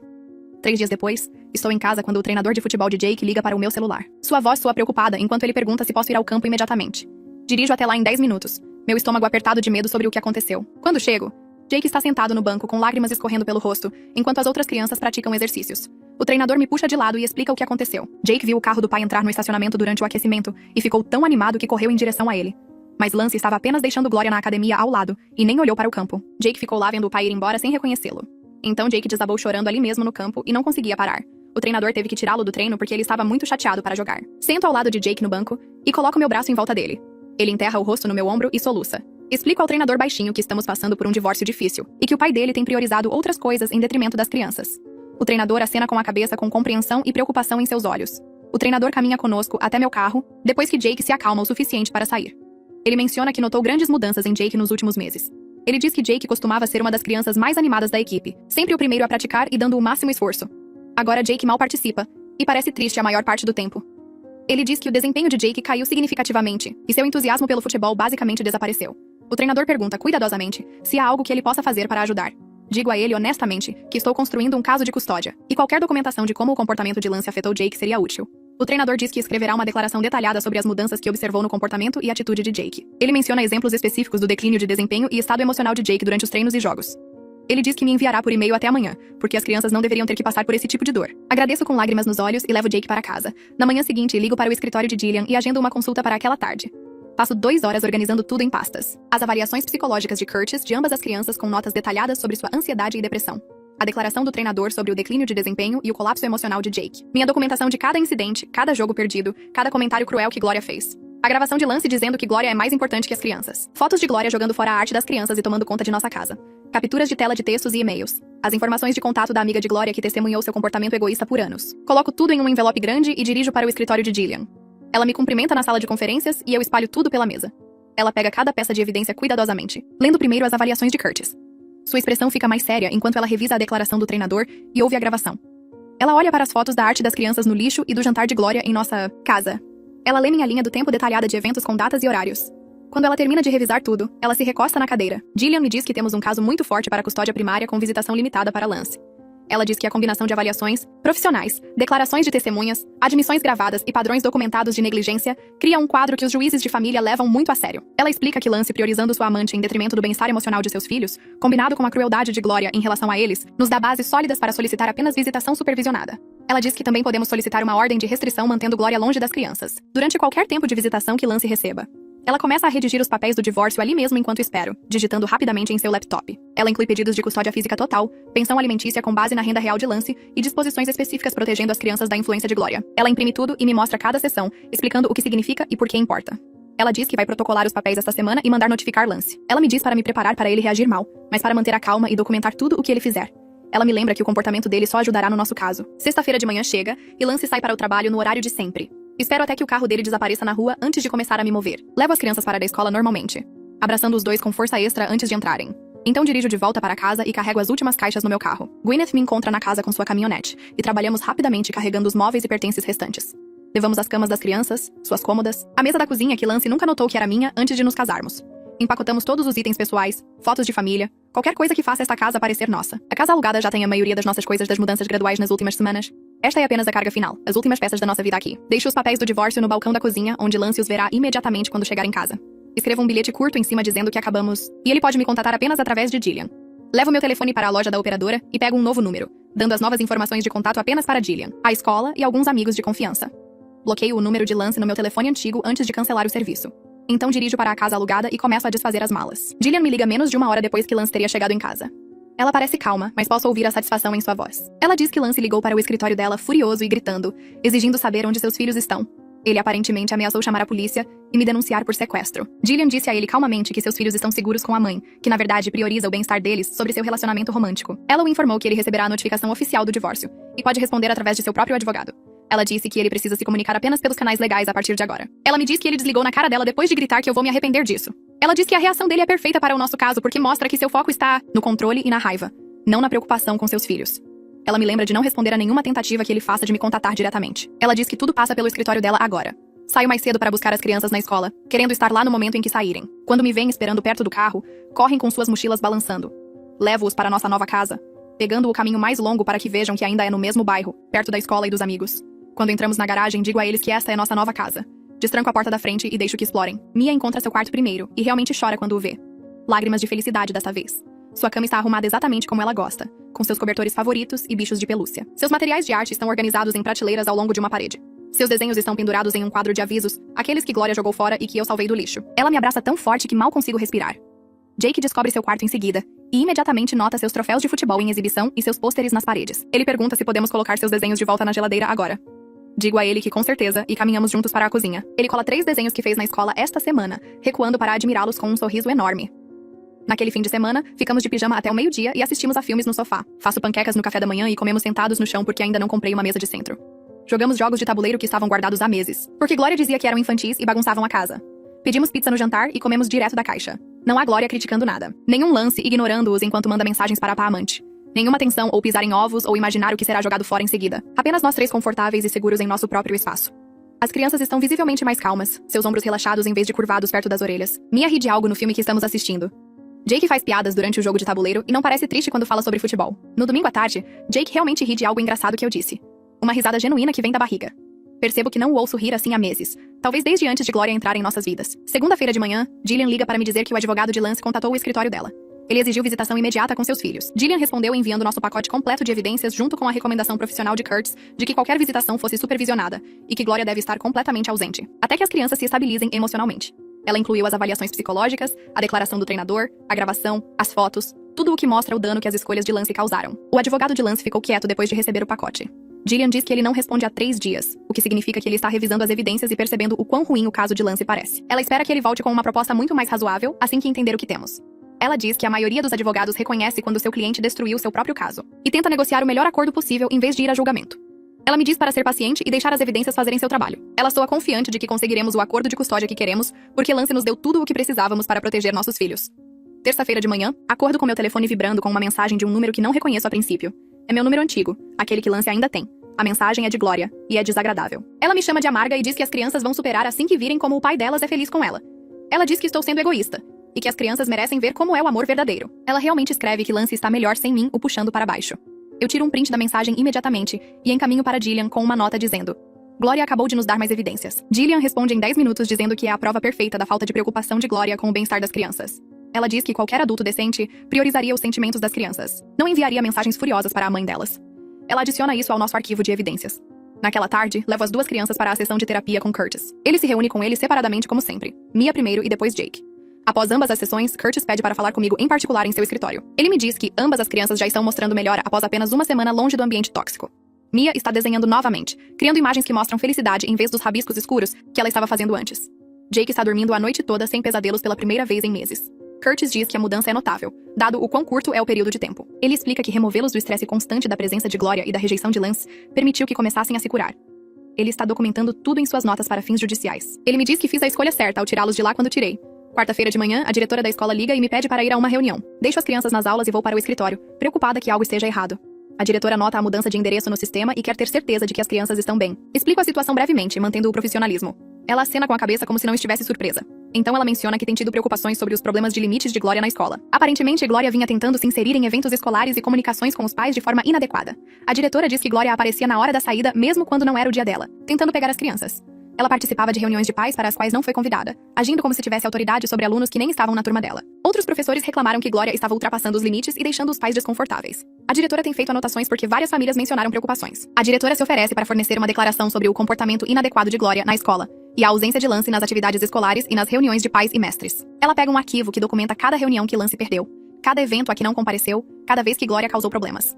3 dias depois, estou em casa quando o treinador de futebol de Jake liga para o meu celular. Sua voz soa preocupada enquanto ele pergunta se posso ir ao campo imediatamente. Dirijo até lá em 10 minutos, meu estômago apertado de medo sobre o que aconteceu. Quando chego, Jake está sentado no banco com lágrimas escorrendo pelo rosto, enquanto as outras crianças praticam exercícios. O treinador me puxa de lado e explica o que aconteceu. Jake viu o carro do pai entrar no estacionamento durante o aquecimento e ficou tão animado que correu em direção a ele. Mas Lance estava apenas deixando Glória na academia ao lado e nem olhou para o campo. Jake ficou lá vendo o pai ir embora sem reconhecê-lo. Então Jake desabou chorando ali mesmo no campo e não conseguia parar. O treinador teve que tirá-lo do treino porque ele estava muito chateado para jogar. Sento ao lado de Jake no banco e coloco meu braço em volta dele. Ele enterra o rosto no meu ombro e soluça. Explico ao treinador baixinho que estamos passando por um divórcio difícil e que o pai dele tem priorizado outras coisas em detrimento das crianças. O treinador acena com a cabeça com compreensão e preocupação em seus olhos. O treinador caminha conosco até meu carro, depois que Jake se acalma o suficiente para sair. Ele menciona que notou grandes mudanças em Jake nos últimos meses. Ele diz que Jake costumava ser uma das crianças mais animadas da equipe, sempre o primeiro a praticar e dando o máximo esforço. Agora Jake mal participa, e parece triste a maior parte do tempo. Ele diz que o desempenho de Jake caiu significativamente, e seu entusiasmo pelo futebol basicamente desapareceu. O treinador pergunta cuidadosamente se há algo que ele possa fazer para ajudar. Digo a ele honestamente que estou construindo um caso de custódia, e qualquer documentação de como o comportamento de Lance afetou Jake seria útil. O treinador diz que escreverá uma declaração detalhada sobre as mudanças que observou no comportamento e atitude de Jake. Ele menciona exemplos específicos do declínio de desempenho e estado emocional de Jake durante os treinos e jogos. Ele diz que me enviará por e-mail até amanhã, porque as crianças não deveriam ter que passar por esse tipo de dor. Agradeço com lágrimas nos olhos e levo Jake para casa. Na manhã seguinte, ligo para o escritório de Jillian e agendo uma consulta para aquela tarde. Passo 2 horas organizando tudo em pastas. As avaliações psicológicas de Curtis de ambas as crianças com notas detalhadas sobre sua ansiedade e depressão. A declaração do treinador sobre o declínio de desempenho e o colapso emocional de Jake. Minha documentação de cada incidente, cada jogo perdido, cada comentário cruel que Glória fez. A gravação de Lance dizendo que Glória é mais importante que as crianças. Fotos de Glória jogando fora a arte das crianças e tomando conta de nossa casa. Capturas de tela de textos e e-mails. As informações de contato da amiga de Glória que testemunhou seu comportamento egoísta por anos. Coloco tudo em um envelope grande e dirijo para o escritório de Jillian. Ela me cumprimenta na sala de conferências e eu espalho tudo pela mesa. Ela pega cada peça de evidência cuidadosamente, lendo primeiro as avaliações de Curtis. Sua expressão fica mais séria enquanto ela revisa a declaração do treinador e ouve a gravação. Ela olha para as fotos da arte das crianças no lixo e do jantar de Glória em nossa casa. Ela lê minha linha do tempo detalhada de eventos com datas e horários. Quando ela termina de revisar tudo, ela se recosta na cadeira. Jillian me diz que temos um caso muito forte para a custódia primária com visitação limitada para Lance. Ela diz que a combinação de avaliações profissionais, declarações de testemunhas, admissões gravadas e padrões documentados de negligência cria um quadro que os juízes de família levam muito a sério. Ela explica que Lance priorizando sua amante em detrimento do bem-estar emocional de seus filhos, combinado com a crueldade de Glória em relação a eles, nos dá bases sólidas para solicitar apenas visitação supervisionada. Ela diz que também podemos solicitar uma ordem de restrição mantendo Glória longe das crianças, durante qualquer tempo de visitação que Lance receba. Ela começa a redigir os papéis do divórcio ali mesmo enquanto espero, digitando rapidamente em seu laptop. Ela inclui pedidos de custódia física total, pensão alimentícia com base na renda real de Lance e disposições específicas protegendo as crianças da influência de Glória. Ela imprime tudo e me mostra cada sessão, explicando o que significa e por que importa. Ela diz que vai protocolar os papéis esta semana e mandar notificar Lance. Ela me diz para me preparar para ele reagir mal, mas para manter a calma e documentar tudo o que ele fizer. Ela me lembra que o comportamento dele só ajudará no nosso caso. Sexta-feira de manhã chega e Lance sai para o trabalho no horário de sempre. Espero até que o carro dele desapareça na rua antes de começar a me mover. Levo as crianças para a escola normalmente, abraçando os dois com força extra antes de entrarem. Então dirijo de volta para casa e carrego as últimas caixas no meu carro. Gwyneth me encontra na casa com sua caminhonete, e trabalhamos rapidamente carregando os móveis e pertences restantes. Levamos as camas das crianças, suas cômodas, a mesa da cozinha que Lance nunca notou que era minha antes de nos casarmos. Empacotamos todos os itens pessoais, fotos de família, qualquer coisa que faça esta casa parecer nossa. A casa alugada já tem a maioria das nossas coisas das mudanças graduais nas últimas semanas. Esta é apenas a carga final, as últimas peças da nossa vida aqui. Deixo os papéis do divórcio no balcão da cozinha, onde Lance os verá imediatamente quando chegar em casa. Escrevo um bilhete curto em cima dizendo que acabamos, e ele pode me contatar apenas através de Jillian. Levo meu telefone para a loja da operadora e pego um novo número, dando as novas informações de contato apenas para Jillian, a escola e alguns amigos de confiança. Bloqueio o número de Lance no meu telefone antigo antes de cancelar o serviço. Então dirijo para a casa alugada e começo a desfazer as malas. Jillian me liga menos de 1 hora depois que Lance teria chegado em casa. Ela parece calma, mas posso ouvir a satisfação em sua voz. Ela diz que Lance ligou para o escritório dela furioso e gritando, exigindo saber onde seus filhos estão. Ele aparentemente ameaçou chamar a polícia e me denunciar por sequestro. Jillian disse a ele calmamente que seus filhos estão seguros com a mãe, que na verdade prioriza o bem-estar deles sobre seu relacionamento romântico. Ela o informou que ele receberá a notificação oficial do divórcio e pode responder através de seu próprio advogado. Ela disse que ele precisa se comunicar apenas pelos canais legais a partir de agora. Ela me diz que ele desligou na cara dela depois de gritar que eu vou me arrepender disso. Ela diz que a reação dele é perfeita para o nosso caso porque mostra que seu foco está no controle e na raiva, não na preocupação com seus filhos. Ela me lembra de não responder a nenhuma tentativa que ele faça de me contatar diretamente. Ela diz que tudo passa pelo escritório dela agora. Saio mais cedo para buscar as crianças na escola, querendo estar lá no momento em que saírem. Quando me veem esperando perto do carro, correm com suas mochilas balançando. Levo-os para nossa nova casa, pegando o caminho mais longo para que vejam que ainda é no mesmo bairro, perto da escola e dos amigos. Quando entramos na garagem, digo a eles que esta é nossa nova casa. Destranco a porta da frente e deixo que explorem. Mia encontra seu quarto primeiro e realmente chora quando o vê. Lágrimas de felicidade dessa vez. Sua cama está arrumada exatamente como ela gosta, com seus cobertores favoritos e bichos de pelúcia. Seus materiais de arte estão organizados em prateleiras ao longo de uma parede. Seus desenhos estão pendurados em um quadro de avisos, aqueles que Gloria jogou fora e que eu salvei do lixo. Ela me abraça tão forte que mal consigo respirar. Jake descobre seu quarto em seguida, e imediatamente nota seus troféus de futebol em exibição e seus pôsteres nas paredes. Ele pergunta se podemos colocar seus desenhos de volta na geladeira agora. Digo a ele que com certeza, e caminhamos juntos para a cozinha. Ele cola 3 desenhos que fez na escola esta semana, recuando para admirá-los com um sorriso enorme. Naquele fim de semana, ficamos de pijama até o meio-dia e assistimos a filmes no sofá. Faço panquecas no café da manhã e comemos sentados no chão porque ainda não comprei uma mesa de centro. Jogamos jogos de tabuleiro que estavam guardados há meses, porque Gloria dizia que eram infantis e bagunçavam a casa. Pedimos pizza no jantar e comemos direto da caixa. Não há Gloria criticando nada. Nenhum Lance ignorando-os enquanto manda mensagens para a amante. Nenhuma tensão ou pisar em ovos ou imaginar o que será jogado fora em seguida. Apenas nós 3 confortáveis e seguros em nosso próprio espaço. As crianças estão visivelmente mais calmas, seus ombros relaxados em vez de curvados perto das orelhas. Mia ri de algo no filme que estamos assistindo. Jake faz piadas durante o jogo de tabuleiro e não parece triste quando fala sobre futebol. No domingo à tarde, Jake realmente ri de algo engraçado que eu disse. Uma risada genuína que vem da barriga. Percebo que não o ouço rir assim há meses, talvez desde antes de Gloria entrar em nossas vidas. Segunda-feira de manhã, Jillian liga para me dizer que o advogado de Lance contatou o escritório dela. Ele exigiu visitação imediata com seus filhos. Jillian respondeu enviando nosso pacote completo de evidências junto com a recomendação profissional de Curtis de que qualquer visitação fosse supervisionada e que Gloria deve estar completamente ausente, até que as crianças se estabilizem emocionalmente. Ela incluiu as avaliações psicológicas, a declaração do treinador, a gravação, as fotos, tudo o que mostra o dano que as escolhas de Lance causaram. O advogado de Lance ficou quieto depois de receber o pacote. Jillian diz que ele não responde há 3 dias, o que significa que ele está revisando as evidências e percebendo o quão ruim o caso de Lance parece. Ela espera que ele volte com uma proposta muito mais razoável assim que entender o que temos. Ela diz que a maioria dos advogados reconhece quando seu cliente destruiu seu próprio caso e tenta negociar o melhor acordo possível em vez de ir a julgamento. Ela me diz para ser paciente e deixar as evidências fazerem seu trabalho. Ela soa confiante de que conseguiremos o acordo de custódia que queremos, porque Lance nos deu tudo o que precisávamos para proteger nossos filhos. Terça-feira de manhã, acordo com meu telefone vibrando com uma mensagem de um número que não reconheço a princípio. É meu número antigo, aquele que Lance ainda tem. A mensagem é de Gloria, e é desagradável. Ela me chama de amarga e diz que as crianças vão superar assim que virem como o pai delas é feliz com ela. Ela diz que estou sendo egoísta, e que as crianças merecem ver como é o amor verdadeiro. Ela realmente escreve que Lance está melhor sem mim, o puxando para baixo. Eu tiro um print da mensagem imediatamente e encaminho para Jillian com uma nota dizendo: Gloria acabou de nos dar mais evidências. Jillian responde em 10 minutos dizendo que é a prova perfeita da falta de preocupação de Gloria com o bem-estar das crianças. Ela diz que qualquer adulto decente priorizaria os sentimentos das crianças. Não enviaria mensagens furiosas para a mãe delas. Ela adiciona isso ao nosso arquivo de evidências. Naquela tarde, levo as 2 crianças para a sessão de terapia com Curtis. Ele se reúne com eles separadamente como sempre. Mia primeiro e depois Jake. Após ambas as sessões, Curtis pede para falar comigo em particular em seu escritório. Ele me diz que ambas as crianças já estão mostrando melhora após apenas uma semana longe do ambiente tóxico. Mia está desenhando novamente, criando imagens que mostram felicidade em vez dos rabiscos escuros que ela estava fazendo antes. Jake está dormindo a noite toda sem pesadelos pela primeira vez em meses. Curtis diz que a mudança é notável, dado o quão curto é o período de tempo. Ele explica que removê-los do estresse constante da presença de Gloria e da rejeição de Lance permitiu que começassem a se curar. Ele está documentando tudo em suas notas para fins judiciais. Ele me diz que fiz a escolha certa ao tirá-los de lá quando tirei. Quarta-feira de manhã, a diretora da escola liga e me pede para ir a uma reunião. Deixo as crianças nas aulas e vou para o escritório, preocupada que algo esteja errado. A diretora nota a mudança de endereço no sistema e quer ter certeza de que as crianças estão bem. Explico a situação brevemente, mantendo o profissionalismo. Ela acena com a cabeça como se não estivesse surpresa. Então ela menciona que tem tido preocupações sobre os problemas de limites de Gloria na escola. Aparentemente, Gloria vinha tentando se inserir em eventos escolares e comunicações com os pais de forma inadequada. A diretora diz que Gloria aparecia na hora da saída, mesmo quando não era o dia dela, tentando pegar as crianças. Ela participava de reuniões de pais para as quais não foi convidada, agindo como se tivesse autoridade sobre alunos que nem estavam na turma dela. Outros professores reclamaram que Gloria estava ultrapassando os limites e deixando os pais desconfortáveis. A diretora tem feito anotações porque várias famílias mencionaram preocupações. A diretora se oferece para fornecer uma declaração sobre o comportamento inadequado de Gloria na escola, e a ausência de Lance nas atividades escolares e nas reuniões de pais e mestres. Ela pega um arquivo que documenta cada reunião que Lance perdeu, cada evento a que não compareceu, cada vez que Glória causou problemas.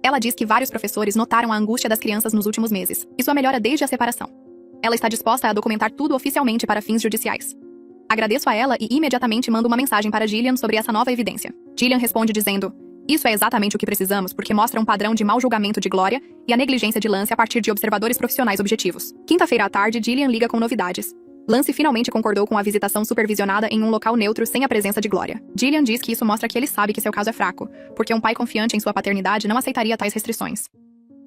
Ela diz que vários professores notaram a angústia das crianças nos últimos meses, e sua melhora desde a separação. Ela está disposta a documentar tudo oficialmente para fins judiciais. Agradeço a ela e imediatamente mando uma mensagem para Gillian sobre essa nova evidência. Gillian responde dizendo: "Isso é exatamente o que precisamos porque mostra um padrão de mau julgamento de Glória e a negligência de Lance a partir de observadores profissionais objetivos." Quinta-feira à tarde, Gillian liga com novidades. Lance finalmente concordou com a visitação supervisionada em um local neutro sem a presença de Glória. Gillian diz que isso mostra que ele sabe que seu caso é fraco, porque um pai confiante em sua paternidade não aceitaria tais restrições.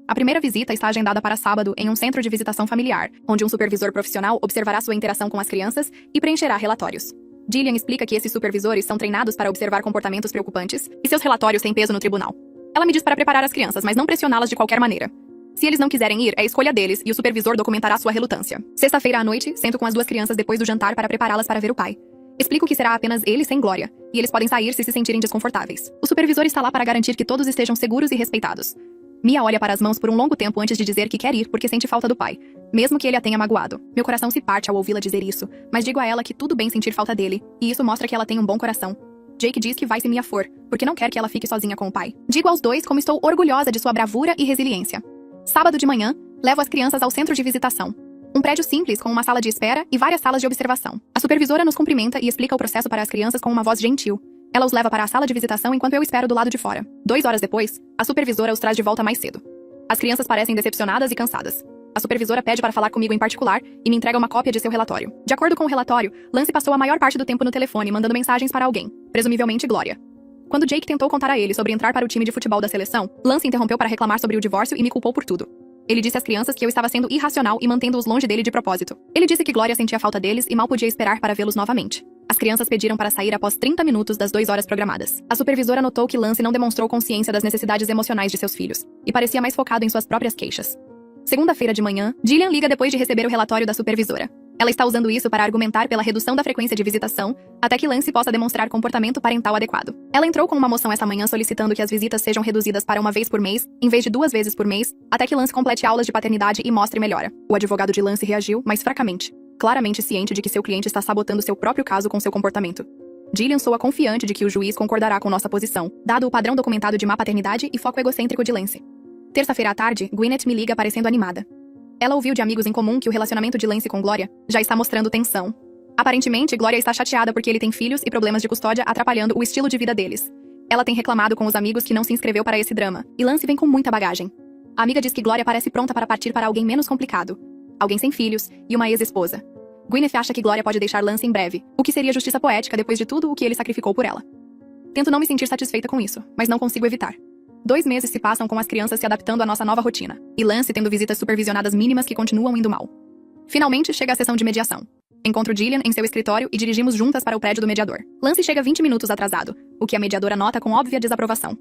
A primeira visita está agendada para sábado em um centro de visitação familiar, onde um supervisor profissional observará sua interação com as crianças e preencherá relatórios. Gillian explica que esses supervisores são treinados para observar comportamentos preocupantes e seus relatórios têm peso no tribunal. Ela me diz para preparar as crianças, mas não pressioná-las de qualquer maneira. Se eles não quiserem ir, é escolha deles e o supervisor documentará sua relutância. Sexta-feira à noite, sento com as duas crianças depois do jantar para prepará-las para ver o pai. Explico que será apenas ele sem Glória, e eles podem sair se sentirem desconfortáveis. O supervisor está lá para garantir que todos estejam seguros e respeitados. Mia olha para as mãos por um longo tempo antes de dizer que quer ir porque sente falta do pai, mesmo que ele a tenha magoado. Meu coração se parte ao ouvi-la dizer isso, mas digo a ela que tudo bem sentir falta dele, e isso mostra que ela tem um bom coração. Jake diz que vai se Mia for, porque não quer que ela fique sozinha com o pai. Digo aos dois como estou orgulhosa de sua bravura e resiliência. Sábado de manhã, levo as crianças ao centro de visitação. Um prédio simples com uma sala de espera e várias salas de observação. A supervisora nos cumprimenta e explica o processo para as crianças com uma voz gentil. Ela os leva para a sala de visitação enquanto eu espero do lado de fora. 2 horas depois, a supervisora os traz de volta mais cedo. As crianças parecem decepcionadas e cansadas. A supervisora pede para falar comigo em particular e me entrega uma cópia de seu relatório. De acordo com o relatório, Lance passou a maior parte do tempo no telefone mandando mensagens para alguém, presumivelmente Glória. Quando Jake tentou contar a ele sobre entrar para o time de futebol da seleção, Lance interrompeu para reclamar sobre o divórcio e me culpou por tudo. Ele disse às crianças que eu estava sendo irracional e mantendo-os longe dele de propósito. Ele disse que Glória sentia falta deles e mal podia esperar para vê-los novamente. As crianças pediram para sair após 30 minutos das 2 horas programadas. A supervisora notou que Lance não demonstrou consciência das necessidades emocionais de seus filhos e parecia mais focado em suas próprias queixas. Segunda-feira de manhã, Gillian liga depois de receber o relatório da supervisora. Ela está usando isso para argumentar pela redução da frequência de visitação, até que Lance possa demonstrar comportamento parental adequado. Ela entrou com uma moção esta manhã solicitando que as visitas sejam reduzidas para 1 vez por mês, em vez de 2 vezes por mês, até que Lance complete aulas de paternidade e mostre melhora. O advogado de Lance reagiu, mas fracamente, claramente ciente de que seu cliente está sabotando seu próprio caso com seu comportamento. Gillian soa confiante de que o juiz concordará com nossa posição, dado o padrão documentado de má paternidade e foco egocêntrico de Lance. Terça-feira à tarde, Gwyneth me liga parecendo animada. Ela ouviu de amigos em comum que o relacionamento de Lance com Glória já está mostrando tensão. Aparentemente, Glória está chateada porque ele tem filhos e problemas de custódia atrapalhando o estilo de vida deles. Ela tem reclamado com os amigos que não se inscreveu para esse drama, e Lance vem com muita bagagem. A amiga diz que Glória parece pronta para partir para alguém menos complicado. Alguém sem filhos e uma ex-esposa. Gwyneth acha que Glória pode deixar Lance em breve, o que seria justiça poética depois de tudo o que ele sacrificou por ela. Tento não me sentir satisfeita com isso, mas não consigo evitar. 2 meses se passam com as crianças se adaptando à nossa nova rotina, e Lance tendo visitas supervisionadas mínimas que continuam indo mal. Finalmente, chega a sessão de mediação. Encontro Gillian em seu escritório e dirigimos juntas para o prédio do mediador. Lance chega 20 minutos atrasado, o que a mediadora nota com óbvia desaprovação.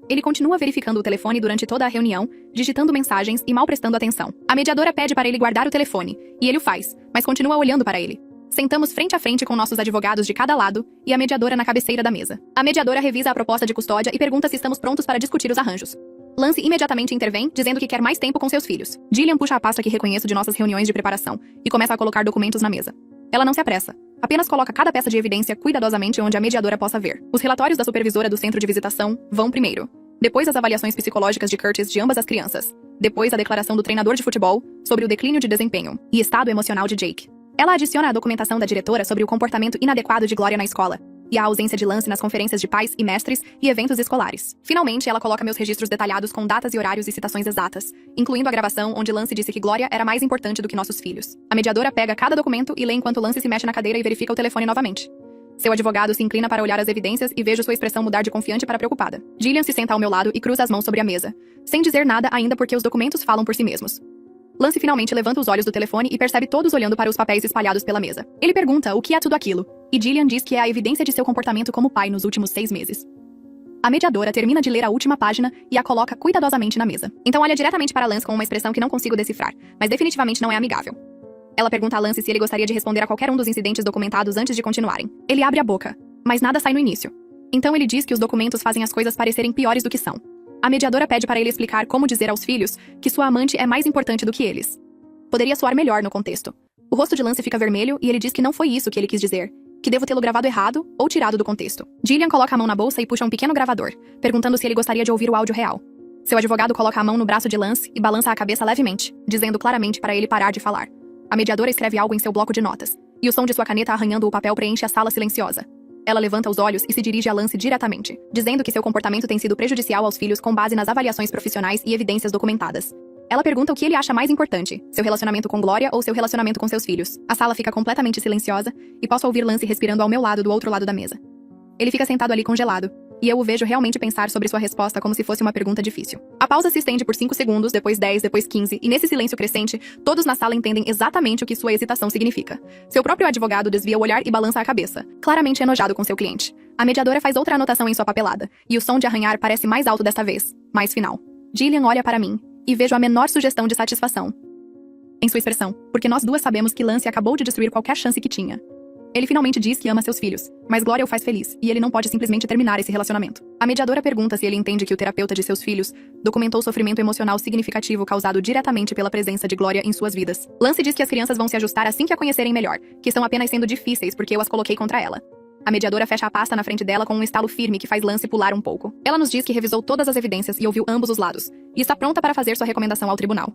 Ele continua verificando o telefone durante toda a reunião, digitando mensagens e mal prestando atenção. A mediadora pede para ele guardar o telefone, e ele o faz, mas continua olhando para ele. Sentamos frente a frente com nossos advogados de cada lado e a mediadora na cabeceira da mesa. A mediadora revisa a proposta de custódia e pergunta se estamos prontos para discutir os arranjos. Lance imediatamente intervém, dizendo que quer mais tempo com seus filhos. Gillian puxa a pasta que reconheço de nossas reuniões de preparação e começa a colocar documentos na mesa. Ela não se apressa. Apenas coloca cada peça de evidência cuidadosamente onde a mediadora possa ver. Os relatórios da supervisora do centro de visitação vão primeiro. Depois as avaliações psicológicas de Curtis de ambas as crianças. Depois a declaração do treinador de futebol sobre o declínio de desempenho e estado emocional de Jake. Ela adiciona a documentação da diretora sobre o comportamento inadequado de Glória na escola e a ausência de Lance nas conferências de pais e mestres e eventos escolares. Finalmente, ela coloca meus registros detalhados com datas e horários e citações exatas, incluindo a gravação onde Lance disse que Glória era mais importante do que nossos filhos. A mediadora pega cada documento e lê enquanto Lance se mexe na cadeira e verifica o telefone novamente. Seu advogado se inclina para olhar as evidências e vejo sua expressão mudar de confiante para preocupada. Gillian se senta ao meu lado e cruza as mãos sobre a mesa, sem dizer nada ainda porque os documentos falam por si mesmos. Lance finalmente levanta os olhos do telefone e percebe todos olhando para os papéis espalhados pela mesa. Ele pergunta o que é tudo aquilo, e Gillian diz que é a evidência de seu comportamento como pai nos últimos 6 meses. A mediadora termina de ler a última página e a coloca cuidadosamente na mesa. Então olha diretamente para Lance com uma expressão que não consigo decifrar, mas definitivamente não é amigável. Ela pergunta a Lance se ele gostaria de responder a qualquer um dos incidentes documentados antes de continuarem. Ele abre a boca, mas nada sai no início. Então ele diz que os documentos fazem as coisas parecerem piores do que são. A mediadora pede para ele explicar como dizer aos filhos que sua amante é mais importante do que eles. Poderia soar melhor no contexto. O rosto de Lance fica vermelho e ele diz que não foi isso que ele quis dizer, que devo tê-lo gravado errado ou tirado do contexto. Gillian coloca a mão na bolsa e puxa um pequeno gravador, perguntando se ele gostaria de ouvir o áudio real. Seu advogado coloca a mão no braço de Lance e balança a cabeça levemente, dizendo claramente para ele parar de falar. A mediadora escreve algo em seu bloco de notas, e o som de sua caneta arranhando o papel preenche a sala silenciosa. Ela levanta os olhos e se dirige a Lance diretamente, dizendo que seu comportamento tem sido prejudicial aos filhos com base nas avaliações profissionais e evidências documentadas. Ela pergunta o que ele acha mais importante, seu relacionamento com Gloria ou seu relacionamento com seus filhos. A sala fica completamente silenciosa e posso ouvir Lance respirando ao meu lado do outro lado da mesa. Ele fica sentado ali congelado, e eu o vejo realmente pensar sobre sua resposta como se fosse uma pergunta difícil. A pausa se estende por 5 segundos, depois 10, depois 15, e nesse silêncio crescente, todos na sala entendem exatamente o que sua hesitação significa. Seu próprio advogado desvia o olhar e balança a cabeça, claramente enojado com seu cliente. A mediadora faz outra anotação em sua papelada, e o som de arranhar parece mais alto desta vez, mais final. Gillian olha para mim, e vejo a menor sugestão de satisfação em sua expressão, porque nós duas sabemos que Lance acabou de destruir qualquer chance que tinha. Ele finalmente diz que ama seus filhos, mas Gloria o faz feliz, e ele não pode simplesmente terminar esse relacionamento. A mediadora pergunta se ele entende que o terapeuta de seus filhos documentou sofrimento emocional significativo causado diretamente pela presença de Gloria em suas vidas. Lance diz que as crianças vão se ajustar assim que a conhecerem melhor, que estão apenas sendo difíceis porque eu as coloquei contra ela. A mediadora fecha a pasta na frente dela com um estalo firme que faz Lance pular um pouco. Ela nos diz que revisou todas as evidências e ouviu ambos os lados, e está pronta para fazer sua recomendação ao tribunal.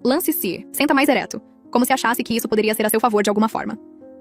Lance se senta mais ereto, como se achasse que isso poderia ser a seu favor de alguma forma.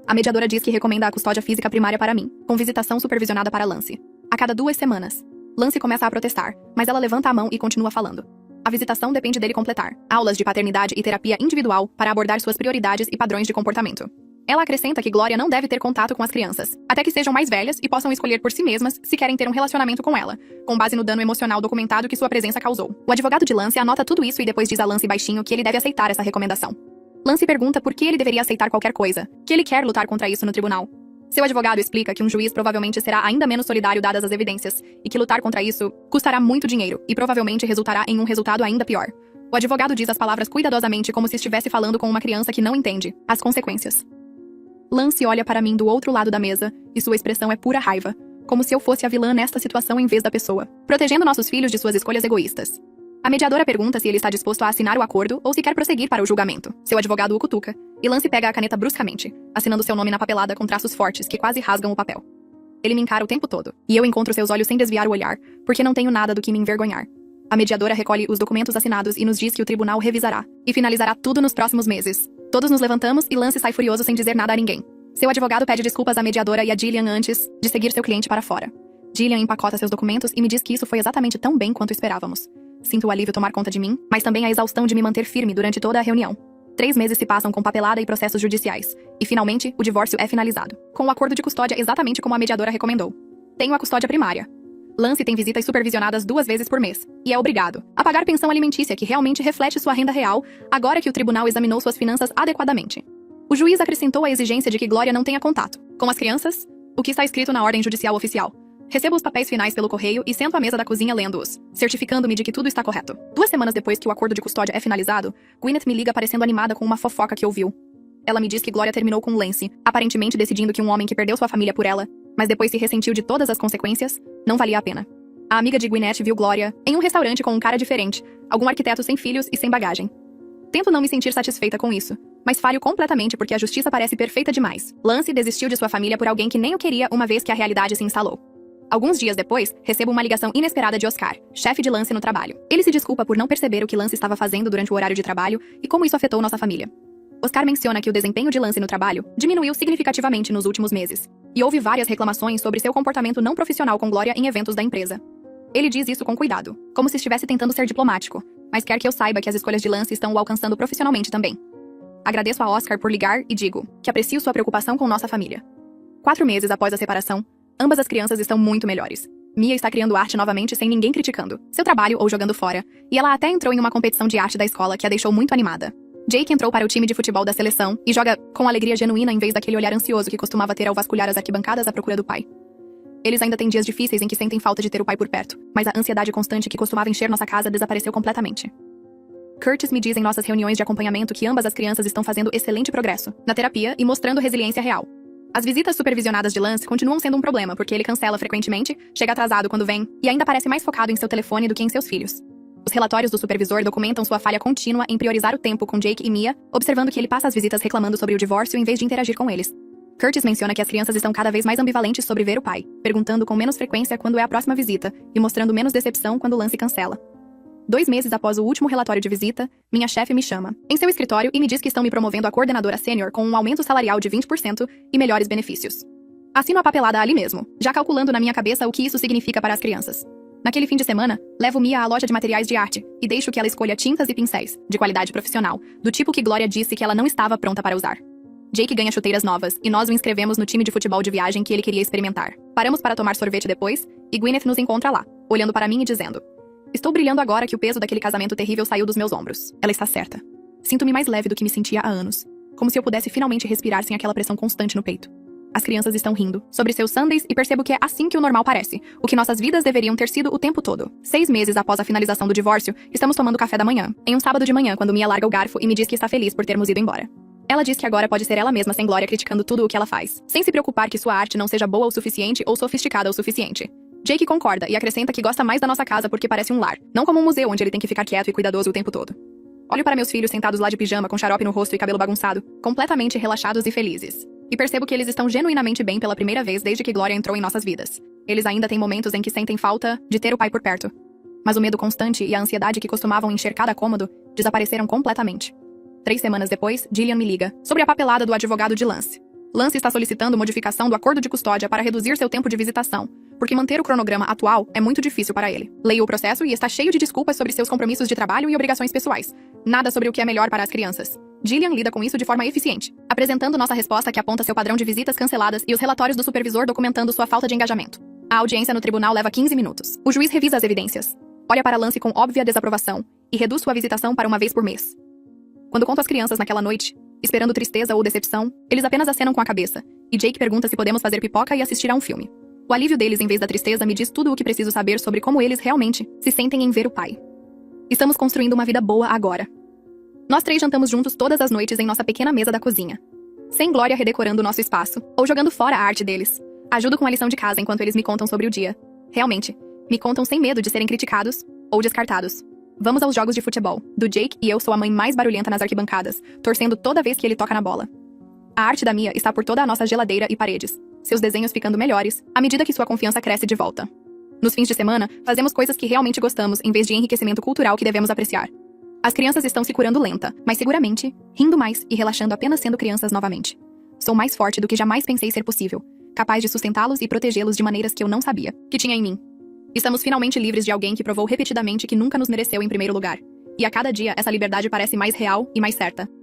A mediadora diz que recomenda a custódia física primária para mim, com visitação supervisionada para Lance. A cada 2 semanas. Lance começa a protestar, mas ela levanta a mão e continua falando. A visitação depende dele completar aulas de paternidade e terapia individual para abordar suas prioridades e padrões de comportamento. Ela acrescenta que Gloria não deve ter contato com as crianças, até que sejam mais velhas e possam escolher por si mesmas se querem ter um relacionamento com ela, com base no dano emocional documentado que sua presença causou. O advogado de Lance anota tudo isso e depois diz a Lance baixinho que ele deve aceitar essa recomendação. Lance pergunta por que ele deveria aceitar qualquer coisa, que ele quer lutar contra isso no tribunal. Seu advogado explica que um juiz provavelmente será ainda menos solidário dadas as evidências, e que lutar contra isso custará muito dinheiro e provavelmente resultará em um resultado ainda pior. O advogado diz as palavras cuidadosamente como se estivesse falando com uma criança que não entende as consequências. Lance olha para mim do outro lado da mesa, e sua expressão é pura raiva, como se eu fosse a vilã nesta situação em vez da pessoa, protegendo nossos filhos de suas escolhas egoístas. A mediadora pergunta se ele está disposto a assinar o acordo ou se quer prosseguir para o julgamento. Seu advogado o cutuca, e Lance pega a caneta bruscamente, assinando seu nome na papelada com traços fortes que quase rasgam o papel. Ele me encara o tempo todo, e eu encontro seus olhos sem desviar o olhar, porque não tenho nada do que me envergonhar. A mediadora recolhe os documentos assinados e nos diz que o tribunal revisará e finalizará tudo nos próximos meses. Todos nos levantamos e Lance sai furioso sem dizer nada a ninguém. Seu advogado pede desculpas à mediadora e a Gillian antes de seguir seu cliente para fora. Gillian empacota seus documentos e me diz que isso foi exatamente tão bem quanto esperávamos. Sinto o alívio tomar conta de mim, mas também a exaustão de me manter firme durante toda a reunião. 3 meses se passam com papelada e processos judiciais. E, finalmente, o divórcio é finalizado, com o acordo de custódia exatamente como a mediadora recomendou. Tenho a custódia primária. Lance tem visitas supervisionadas 2 vezes por mês, e é obrigado a pagar pensão alimentícia que realmente reflete sua renda real, agora que o tribunal examinou suas finanças adequadamente. O juiz acrescentou a exigência de que Gloria não tenha contato com as crianças, o que está escrito na ordem judicial oficial. Recebo os papéis finais pelo correio e sento à mesa da cozinha lendo-os, certificando-me de que tudo está correto. 2 semanas depois que o acordo de custódia é finalizado, Gwyneth me liga parecendo animada com uma fofoca que ouviu. Ela me diz que Gloria terminou com Lance, aparentemente decidindo que um homem que perdeu sua família por ela, mas depois se ressentiu de todas as consequências, não valia a pena. A amiga de Gwyneth viu Gloria em um restaurante com um cara diferente, algum arquiteto sem filhos e sem bagagem. Tento não me sentir satisfeita com isso, mas falho completamente porque a justiça parece perfeita demais. Lance desistiu de sua família por alguém que nem o queria uma vez que a realidade se instalou. Alguns dias depois, recebo uma ligação inesperada de Oscar, chefe de Lance no trabalho. Ele se desculpa por não perceber o que Lance estava fazendo durante o horário de trabalho e como isso afetou nossa família. Oscar menciona que o desempenho de Lance no trabalho diminuiu significativamente nos últimos meses, e houve várias reclamações sobre seu comportamento não profissional com Gloria em eventos da empresa. Ele diz isso com cuidado, como se estivesse tentando ser diplomático, mas quer que eu saiba que as escolhas de Lance estão o alcançando profissionalmente também. Agradeço a Oscar por ligar e digo que aprecio sua preocupação com nossa família. 4 meses após a separação, ambas as crianças estão muito melhores. Mia está criando arte novamente sem ninguém criticando seu trabalho ou jogando fora, e ela até entrou em uma competição de arte da escola que a deixou muito animada. Jake entrou para o time de futebol da seleção e joga com alegria genuína em vez daquele olhar ansioso que costumava ter ao vasculhar as arquibancadas à procura do pai. Eles ainda têm dias difíceis em que sentem falta de ter o pai por perto, mas a ansiedade constante que costumava encher nossa casa desapareceu completamente. Curtis me diz em nossas reuniões de acompanhamento que ambas as crianças estão fazendo excelente progresso na terapia e mostrando resiliência real. As visitas supervisionadas de Lance continuam sendo um problema porque ele cancela frequentemente, chega atrasado quando vem e ainda parece mais focado em seu telefone do que em seus filhos. Os relatórios do supervisor documentam sua falha contínua em priorizar o tempo com Jake e Mia, observando que ele passa as visitas reclamando sobre o divórcio em vez de interagir com eles. Curtis menciona que as crianças estão cada vez mais ambivalentes sobre ver o pai, perguntando com menos frequência quando é a próxima visita e mostrando menos decepção quando Lance cancela. 2 meses após o último relatório de visita, minha chefe me chama em seu escritório e me diz que estão me promovendo a coordenadora sênior com um aumento salarial de 20% e melhores benefícios. Assino a papelada ali mesmo, já calculando na minha cabeça o que isso significa para as crianças. Naquele fim de semana, levo Mia à loja de materiais de arte e deixo que ela escolha tintas e pincéis, de qualidade profissional, do tipo que Glória disse que ela não estava pronta para usar. Jake ganha chuteiras novas e nós o inscrevemos no time de futebol de viagem que ele queria experimentar. Paramos para tomar sorvete depois e Gwyneth nos encontra lá, olhando para mim e dizendo: "Estou brilhando agora que o peso daquele casamento terrível saiu dos meus ombros." Ela está certa. Sinto-me mais leve do que me sentia há anos, como se eu pudesse finalmente respirar sem aquela pressão constante no peito. As crianças estão rindo sobre seus sundaes e percebo que é assim que o normal parece, o que nossas vidas deveriam ter sido o tempo todo. 6 meses após a finalização do divórcio, estamos tomando café da manhã, em um sábado de manhã, quando Mia larga o garfo e me diz que está feliz por termos ido embora. Ela diz que agora pode ser ela mesma sem Glória criticando tudo o que ela faz, sem se preocupar que sua arte não seja boa o suficiente ou sofisticada o suficiente. Jake concorda e acrescenta que gosta mais da nossa casa porque parece um lar, não como um museu onde ele tem que ficar quieto e cuidadoso o tempo todo. Olho para meus filhos sentados lá de pijama com xarope no rosto e cabelo bagunçado, completamente relaxados e felizes. E percebo que eles estão genuinamente bem pela primeira vez desde que Glória entrou em nossas vidas. Eles ainda têm momentos em que sentem falta de ter o pai por perto. Mas o medo constante e a ansiedade que costumavam encher cada cômodo desapareceram completamente. 3 semanas depois, Jillian me liga sobre a papelada do advogado de Lance. Lance está solicitando modificação do acordo de custódia para reduzir seu tempo de visitação, porque manter o cronograma atual é muito difícil para ele. Leio o processo e está cheio de desculpas sobre seus compromissos de trabalho e obrigações pessoais. Nada sobre o que é melhor para as crianças. Jillian lida com isso de forma eficiente, apresentando nossa resposta que aponta seu padrão de visitas canceladas e os relatórios do supervisor documentando sua falta de engajamento. A audiência no tribunal leva 15 minutos. O juiz revisa as evidências, olha para Lance com óbvia desaprovação e reduz sua visitação para 1 vez por mês. Quando conto às crianças naquela noite, esperando tristeza ou decepção, eles apenas acenam com a cabeça, e Jake pergunta se podemos fazer pipoca e assistir a um filme. O alívio deles em vez da tristeza me diz tudo o que preciso saber sobre como eles realmente se sentem em ver o pai. Estamos construindo uma vida boa agora. Nós 3 jantamos juntos todas as noites em nossa pequena mesa da cozinha. Sem Glória redecorando nosso espaço, ou jogando fora a arte deles. Ajudo com a lição de casa enquanto eles me contam sobre o dia. Realmente, me contam sem medo de serem criticados ou descartados. Vamos aos jogos de futebol. Do Jake e eu sou a mãe mais barulhenta nas arquibancadas, torcendo toda vez que ele toca na bola. A arte da Mia está por toda a nossa geladeira e paredes, seus desenhos ficando melhores à medida que sua confiança cresce de volta. Nos fins de semana, fazemos coisas que realmente gostamos em vez de enriquecimento cultural que devemos apreciar. As crianças estão se curando lenta, mas seguramente, rindo mais e relaxando apenas sendo crianças novamente. Sou mais forte do que jamais pensei ser possível, capaz de sustentá-los e protegê-los de maneiras que eu não sabia que tinha em mim. Estamos finalmente livres de alguém que provou repetidamente que nunca nos mereceu em primeiro lugar. E a cada dia, essa liberdade parece mais real e mais certa.